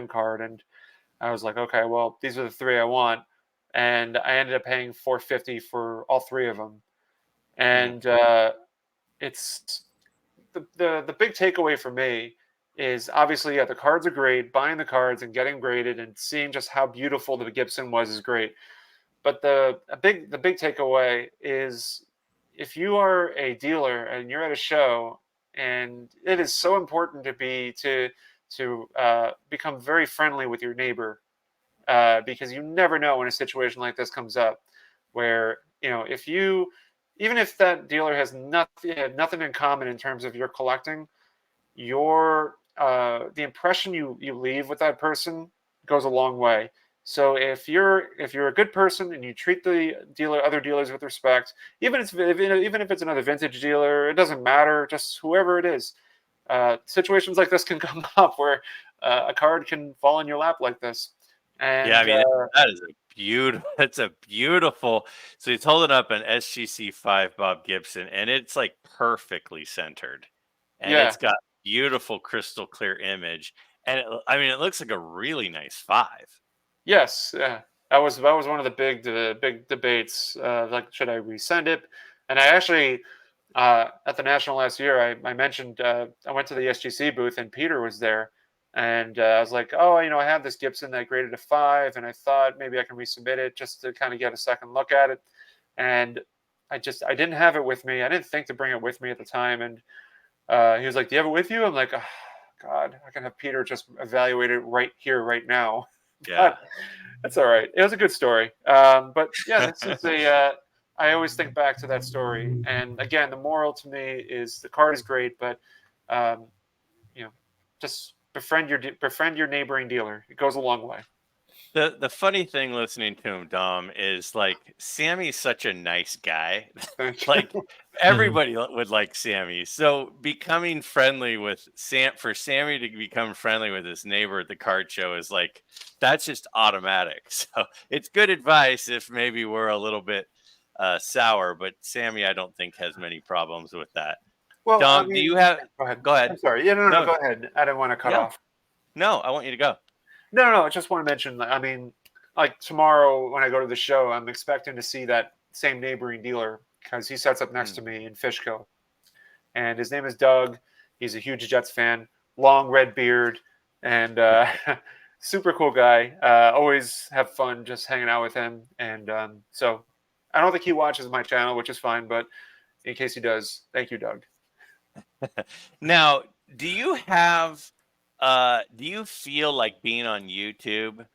card. And I was like, okay, well, these are the three I want. And I ended up paying 450 for all three of them. Mm, And it's the big takeaway for me is obviously, yeah, the cards are great. Buying the cards and getting graded and seeing just how beautiful the Gibson was is great. But the big takeaway is if you are a dealer and you're at a show, and it is so important to become very friendly with your neighbor, because you never know when a situation like this comes up, where if you even if that dealer has nothing in common in terms of your collecting, your the impression you leave with that person goes a long way. So if you're a good person and you treat the other dealers with respect, even if it's another vintage dealer, it doesn't matter. Just whoever it is, situations like this can come up where a card can fall in your lap like this, yeah, I and mean that is a beautiful. That's a beautiful. So he's holding up an SGC 5 Bob Gibson, and it's like perfectly centered, and yeah. it's got beautiful crystal clear image, and I mean it looks like a really nice 5. Yes, yeah. That was one of the big debates. Like, should I resend it? And I actually, at the national last year, I mentioned I went to the SGC booth and Peter was there, and I was like, oh, I have this Gibson that I graded a 5, and I thought maybe I can resubmit it just to kind of get a second look at it. And I didn't have it with me. I didn't think to bring it with me at the time, and he was like, "Do you have it with you?" I'm like, oh, God, I can have Peter just evaluate it right here, right now. Yeah. But that's all right. It was a good story. But yeah, this is I always think back to that story, and again, the moral to me is the card is great, but um, you know, just befriend your neighboring dealer. It goes a long way. The funny thing listening to him, Dom, is like Sammy's such a nice guy. Thank Like you. everybody would like Sammy. So becoming friendly with for Sammy to become friendly with his neighbor at the card show is like that's just automatic. So it's good advice if maybe we're a little bit sour, but Sammy I don't think has many problems with that. Well, I Dom, do mean, you have go ahead. go ahead. I'm sorry. Yeah, no, No, go ahead. I didn't want to cut yeah. off. No, I want you to go. No. I just want to mention. I mean, like tomorrow when I go to the show, I'm expecting to see that same neighboring dealer because he sets up next Hmm. to me in Fishkill, and his name is Doug. He's a huge Jets fan, long red beard, and super cool guy. Always have fun just hanging out with him, and so I don't think he watches my channel, which is fine. But in case he does, thank you, Doug. Now, do you have do you feel like being on YouTube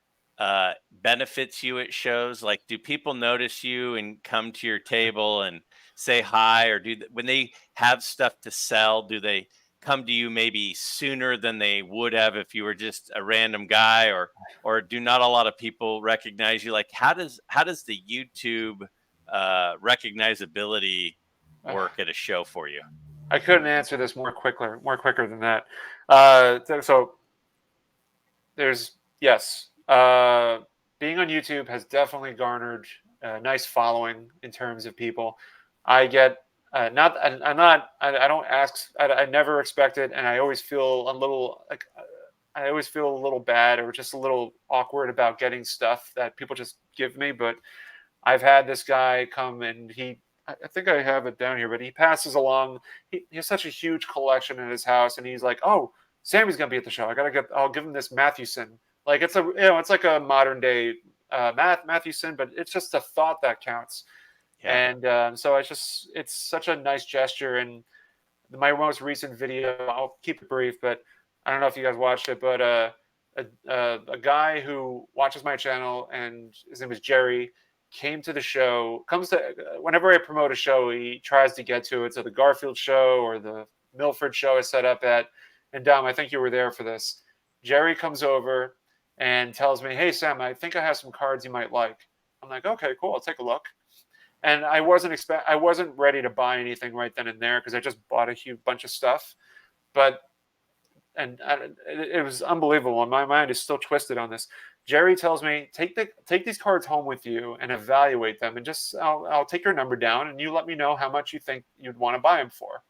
benefits you at shows? Like do people notice you and come to your table and say hi, or when they have stuff to sell, do they come to you maybe sooner than they would have if you were just a random guy, or do not a lot of people recognize you? Like how does the YouTube recognizability work at a show for you? I couldn't answer this more quicker than that. So there's yes, being on YouTube has definitely garnered a nice following in terms of people. I get not I'm not I don't ask I never expect it, and I always feel a little like I always feel a little bad or just a little awkward about getting stuff that people just give me. But I've had this guy come and I think I have it down here, but he passes along. He has such a huge collection in his house, and he's like, "Oh, Sammy's gonna be at the show. I'll give him this Mathewson. Like it's like a modern day Mathewson, but it's just a thought that counts." Yeah. And so it's such a nice gesture. And my most recent video, I'll keep it brief, but I don't know if you guys watched it, but a guy who watches my channel and his name is Jerry came to the show. Comes to whenever I promote a show, he tries to get to it. So the Garfield show or the Milford show is set up at. And Dom, I think you were there for this. Jerry comes over and tells me, "Hey Sam, I think I have some cards you might like." I'm like, "Okay, cool. I'll take a look." And I wasn't ready to buy anything right then and there because I just bought a huge bunch of stuff. But it was unbelievable. And my mind is still twisted on this. Jerry tells me take these cards home with you and evaluate them, and just I'll take your number down, and you let me know how much you think you'd want to buy them for.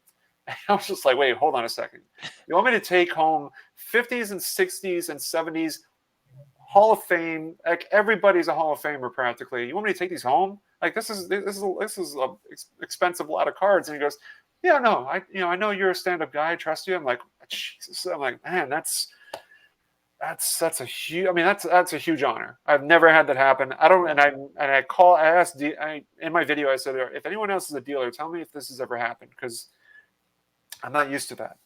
And I was just like, wait, hold on a second. You want me to take home 50s and 60s and 70s Hall of Fame? Like everybody's a Hall of Famer practically. You want me to take these home? Like this is a expensive lot of cards. And he goes, yeah, no, I know you're a stand-up guy. I trust you. I'm like, Jesus. I'm like, man, that's a huge. I mean, that's a huge honor. I've never had that happen. I don't, and I asked in my video. I said, if anyone else is a dealer, tell me if this has ever happened because I'm not used to that.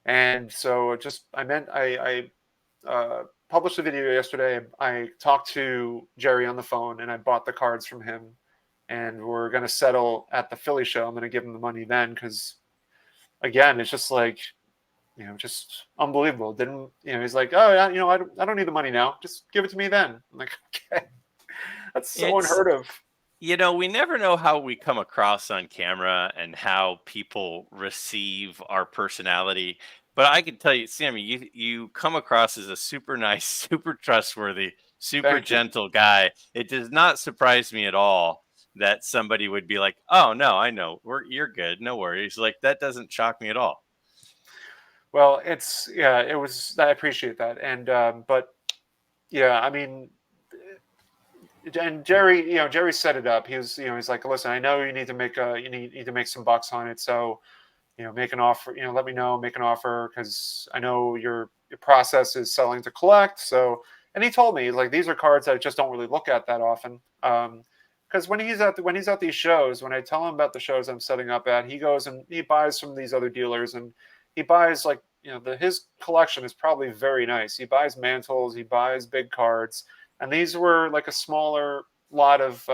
And so I published a video yesterday. I talked to Jerry on the phone, and I bought the cards from him. And we're going to settle at the Philly show. I'm going to give him the money then because, again, it's just like, just unbelievable. He's like, oh, yeah, I don't need the money now. Just give it to me then. I'm like, okay. That's so unheard of. We never know how we come across on camera and how people receive our personality. But I can tell you, Sammy, you come across as a super nice, super trustworthy, super Thank you. gentle guy. It does not surprise me at all that somebody would be like, "Oh no, I know, you're good, no worries." Like that doesn't shock me at all. Well, it was. I appreciate that, and but yeah, I mean, and Jerry set it up. He's like, listen, I know you need to make some bucks on it, so make an offer. Let me know, make an offer because I know your process is selling to collect. So, and he told me like these are cards I just don't really look at that often. Because when he's at these shows, when I tell him about the shows I'm setting up at, he goes and he buys from these other dealers, and he buys like his collection is probably very nice. He buys mantles, he buys big cards, and these were like a smaller lot of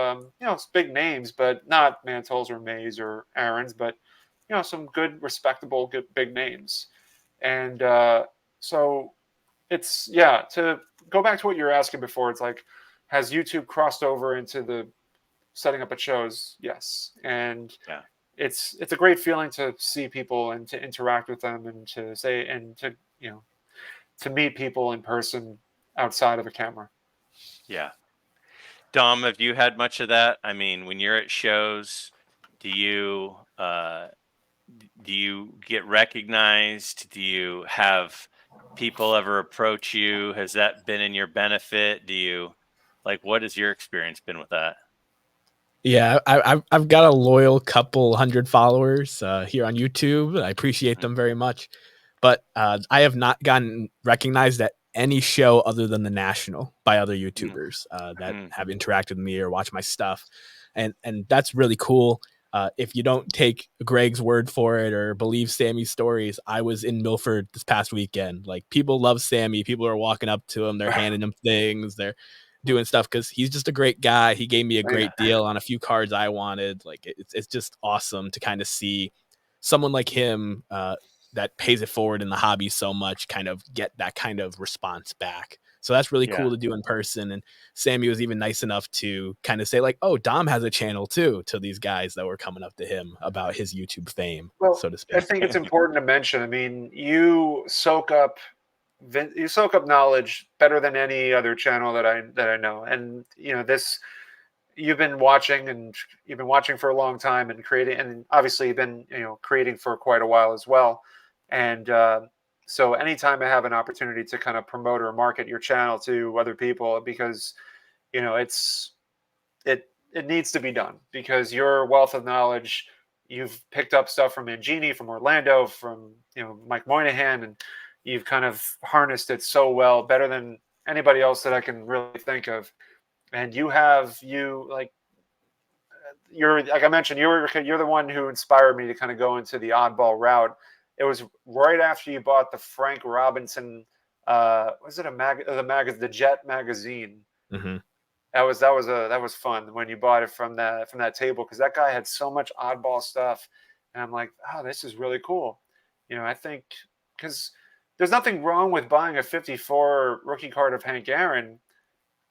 big names, but not mantles or Mays or Aaron's, but some good, respectable, good big names. And So it's, yeah, to go back to what you were asking before, it's like, has YouTube crossed over into the setting up at shows? Yes. And Yeah. it's a great feeling to see people and to interact with them and to say, and to, to meet people in person outside of a camera. Yeah. Dom, have you had much of that? I mean, when you're at shows, do you do you get recognized? Do you have people ever approach you? Has that been in your benefit? Do you like what has your experience been with that? Yeah, I've got a loyal couple hundred followers here on YouTube. I appreciate Mhm. them very much, but I have not gotten recognized at any show other than the national by other Mm, YouTubers that mm, have interacted with me or watched my stuff, and that's really cool. If you don't take Greg's word for it or believe Sammy's stories, I was in Milford this past weekend. Like people love Sammy. People are walking up to him. They're handing him things. They're doing stuff because he's just a great guy. He gave me a Yeah. great deal on a few cards I wanted. Like it's just awesome to kind of see someone like him that pays it forward in the hobby so much kind of get that kind of response back. So that's really yeah. cool to do in person. And Sammy was even nice enough to kind of say like, "Oh, Dom has a channel too," to these guys that were coming up to him about his YouTube fame, Well, so to I speak. think it's important to mention. I mean, you soak up knowledge better than any other channel that I know. And this, you've been watching, and you've been watching for a long time and creating, and obviously you've been creating for quite a while as well. And so anytime I have an opportunity to kind of promote or market your channel to other people, because it's it needs to be done, because your wealth of knowledge, you've picked up stuff from Mangini, from Orlando, from Mike Moynihan, and you've kind of harnessed it so well, better than anybody else that I can really think of. And you like, you're, like I mentioned, you're the one who inspired me to kind of go into the oddball route. It was right after you bought the Frank Robinson, was it the Jet magazine. Mm-hmm. That was fun when you bought it from that table, because that guy had so much oddball stuff, and I'm like, oh, this is really cool. I think, because there's nothing wrong with buying a 54 rookie card of Hank Aaron,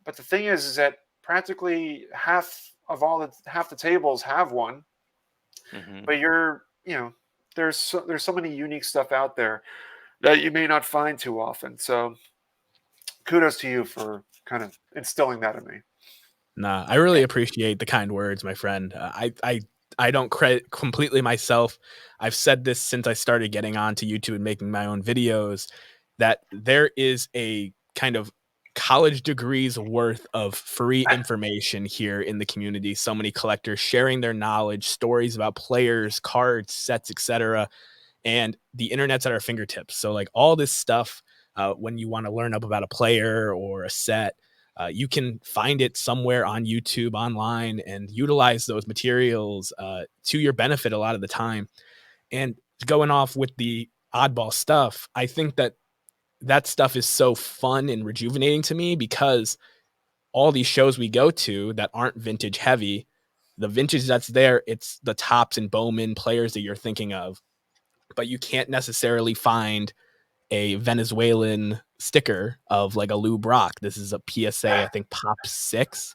but the thing is that practically half the tables have one. Hmm. But there's so many unique stuff out there that you may not find too often. So kudos to you for kind of instilling that in me. Nah, I really appreciate the kind words, my friend. I don't credit completely myself. I've said this since I started getting onto YouTube and making my own videos, that there is a kind of college degrees worth of free information here in the community. So many collectors sharing their knowledge, stories about players, cards, sets, etc., and the internet's at our fingertips. So like all this stuff, when you want to learn up about a player or a set, you can find it somewhere on YouTube online and utilize those materials to your benefit a lot of the time. And going off with the oddball stuff, I think that that stuff is so fun and rejuvenating to me because all these shows we go to that aren't vintage heavy, the vintage that's there, it's the Tops and Bowman players that you're thinking of, but you can't necessarily find a Venezuelan sticker of like a Lou Brock. This is a PSA, I think Pop 6.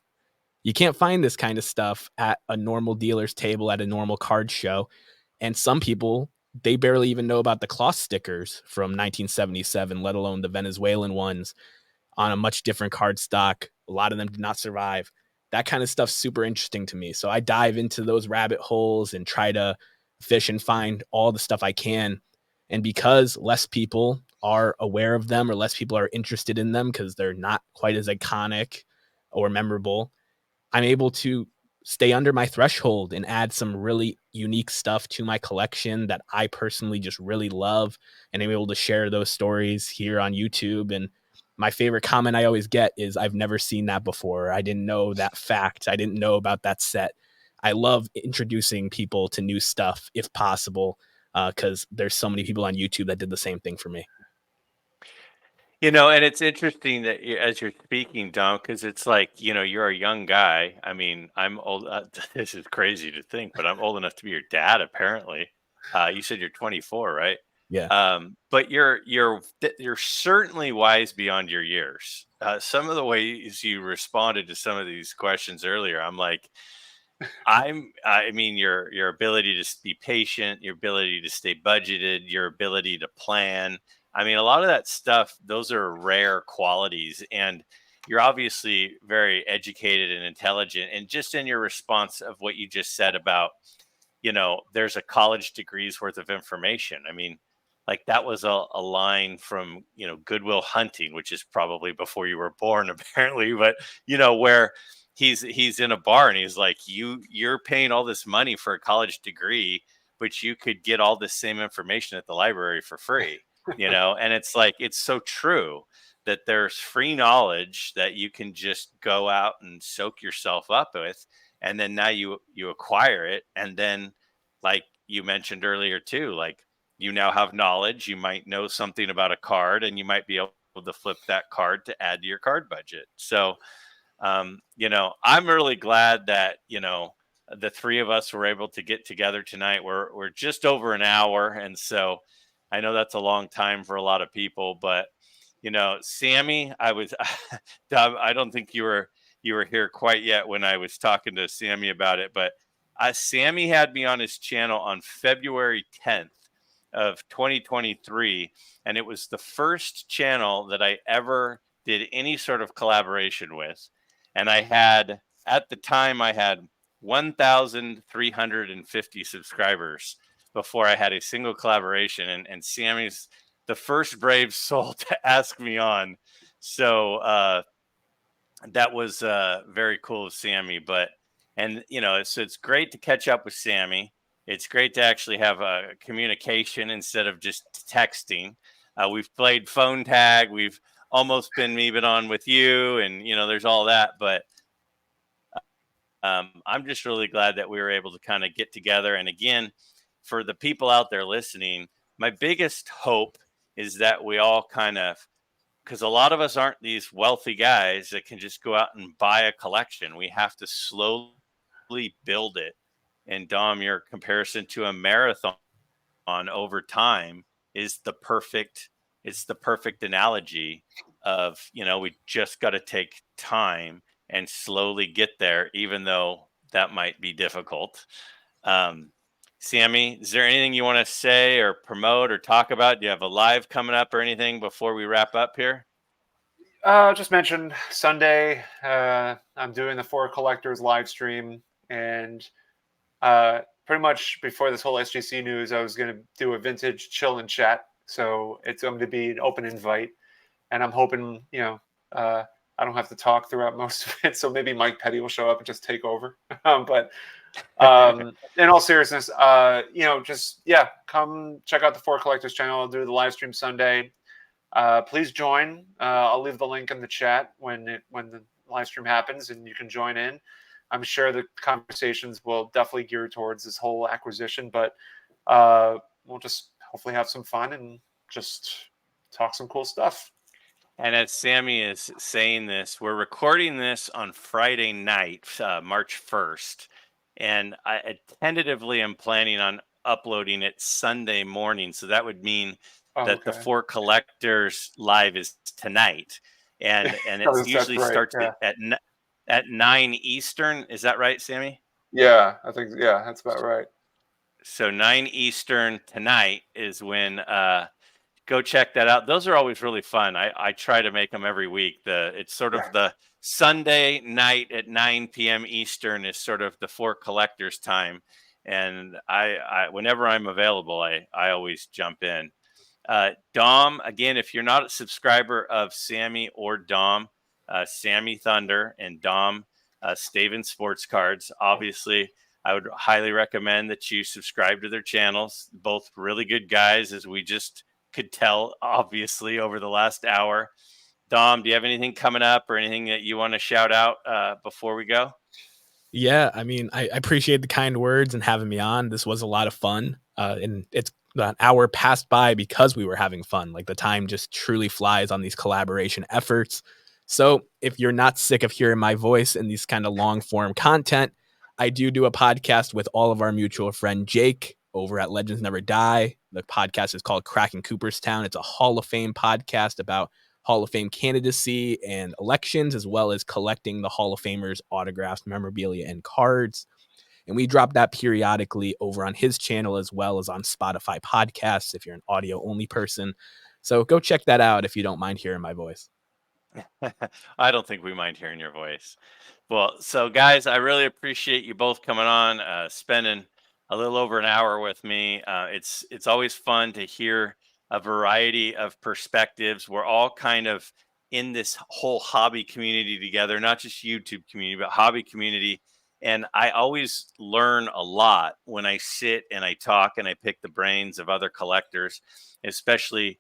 You can't find this kind of stuff at a normal dealer's table at a normal card show. And some people, they barely even know about the cloth stickers from 1977, let alone the Venezuelan ones on a much different card stock. A lot of them did not survive. That kind of stuff's super interesting to me. So I dive into those rabbit holes and try to fish and find all the stuff I can. And because less people are aware of them or less people are interested in them because they're not quite as iconic or memorable, I'm able to stay under my threshold and add some really unique stuff to my collection that I personally just really love. And I'm able to share those stories here on YouTube. And my favorite comment I always get is, I've never seen that before. I didn't know that fact. I didn't know about that set. I love introducing people to new stuff if possible, because there's so many people on YouTube that did the same thing for me. And it's interesting that as you're speaking, Dom, because it's like, you're a young guy. I mean, I'm old. This is crazy to think, but I'm old enough to be your dad, apparently. You said you're 24, right? Yeah. But you're certainly wise beyond your years. Some of the ways you responded to some of these questions earlier, I'm like, I mean, your ability to be patient, your ability to stay budgeted, your ability to plan. I mean, a lot of that stuff, those are rare qualities. And you're obviously very educated and intelligent. And just in your response of what you just said about, there's a college degree's worth of information. I mean, like that was a line from, Goodwill Hunting, which is probably before you were born, apparently, but where he's in a bar and he's like, you're paying all this money for a college degree, but you could get all this same information at the library for free, and it's like, it's so true that there's free knowledge that you can just go out and soak yourself up with, and then now you acquire it, and then, like you mentioned earlier too, like, you now have knowledge, you might know something about a card, and you might be able to flip that card to add to your card budget. So I'm really glad that, the three of us were able to get together tonight. We're just over an hour, and so I know that's a long time for a lot of people, but Sammy, I don't think you were here quite yet when I was talking to Sammy about it, but Sammy had me on his channel on February 10th of 2023, and it was the first channel that I ever did any sort of collaboration with. And at the time, I had 1,350 subscribers before I had a single collaboration. And Sammy's the first brave soul to ask me on. So that was very cool of Sammy. It's great to catch up with Sammy. It's great to actually have a communication instead of just texting. We've played phone tag. We've almost been even on with you, and there's all that. But I'm just really glad that we were able to kind of get together. And again, for the people out there listening, my biggest hope is that we all kind of, because a lot of us aren't these wealthy guys that can just go out and buy a collection. We have to slowly build it. And Dom, your comparison to a marathon over time is it's the perfect analogy of, we just got to take time and slowly get there, even though that might be difficult. Sammy, is there anything you want to say or promote or talk about? Do you have a live coming up or anything before we wrap up here? Just mentioned Sunday. I'm doing the Four Collectors live stream, and pretty much before this whole SGC news, I was going to do a vintage chill and chat. So it's going to be an open invite, and I'm hoping I don't have to talk throughout most of it. So maybe Mike Petty will show up and just take over. But in all seriousness, come check out the Four Collectors channel. I'll do the live stream Sunday. Please join. I'll leave the link in the chat when the live stream happens, and you can join in. I'm sure the conversations will definitely gear towards this whole acquisition, but we'll just hopefully have some fun and just talk some cool stuff. And as Sammy is saying this, we're recording this on Friday night, March 1st. And I tentatively am planning on uploading it Sunday morning. So that would mean that the Four Collectors live is tonight. And it usually starts at 9 Eastern. Is that right, Sammy? Yeah, I think, that's about right. So 9 Eastern tonight is when go check that out. Those are always really fun. I try to make them every week. It's sort of the Sunday night at 9 p.m. Eastern is sort of the Four Collectors time. And I whenever I'm available, I always jump in. Dom, again, if you're not a subscriber of Sammy or Dom, Sammy Thunder and Dom Staven Sports Cards, obviously, I would highly recommend that you subscribe to their channels. Both really good guys, as we just could tell, obviously, over the last hour. Dom, do you have anything coming up or anything that you want to shout out before we go? Yeah, I mean, I appreciate the kind words and having me on. This was a lot of fun. And it's an hour passed by because we were having fun. Like, the time just truly flies on these collaboration efforts. So if you're not sick of hearing my voice in these kind of long form content, I do a podcast with all of our mutual friend Jake over at Legends Never Die. The podcast is called Cracking Cooperstown. It's a Hall of Fame podcast about Hall of Fame candidacy and elections, as well as collecting the Hall of Famers' autographs, memorabilia, and cards. And we drop that periodically over on his channel as well as on Spotify podcasts if you're an audio only person. So go check that out if you don't mind hearing my voice. I don't think we mind hearing your voice. Well, so guys, I really appreciate you both coming on, spending a little over an hour with me. It's always fun to hear a variety of perspectives. We're all kind of in this whole hobby community together, not just YouTube community, but hobby community. And I always learn a lot when I sit and I talk and I pick the brains of other collectors, especially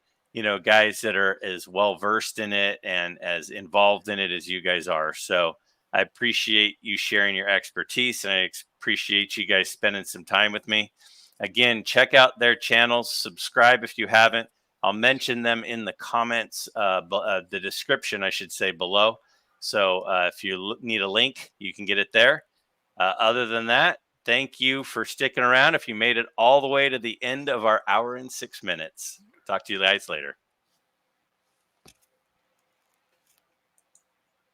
guys that are as well versed in it and as involved in it as you guys are. So I appreciate you sharing your expertise, and I appreciate you guys spending some time with me. Again, check out their channels, subscribe if you haven't. I'll mention them in the comments, the description, I should say, below. So if you need a link, you can get it there. Other than that, thank you for sticking around. If you made it all the way to the end of our hour and 6 minutes, talk to you guys later.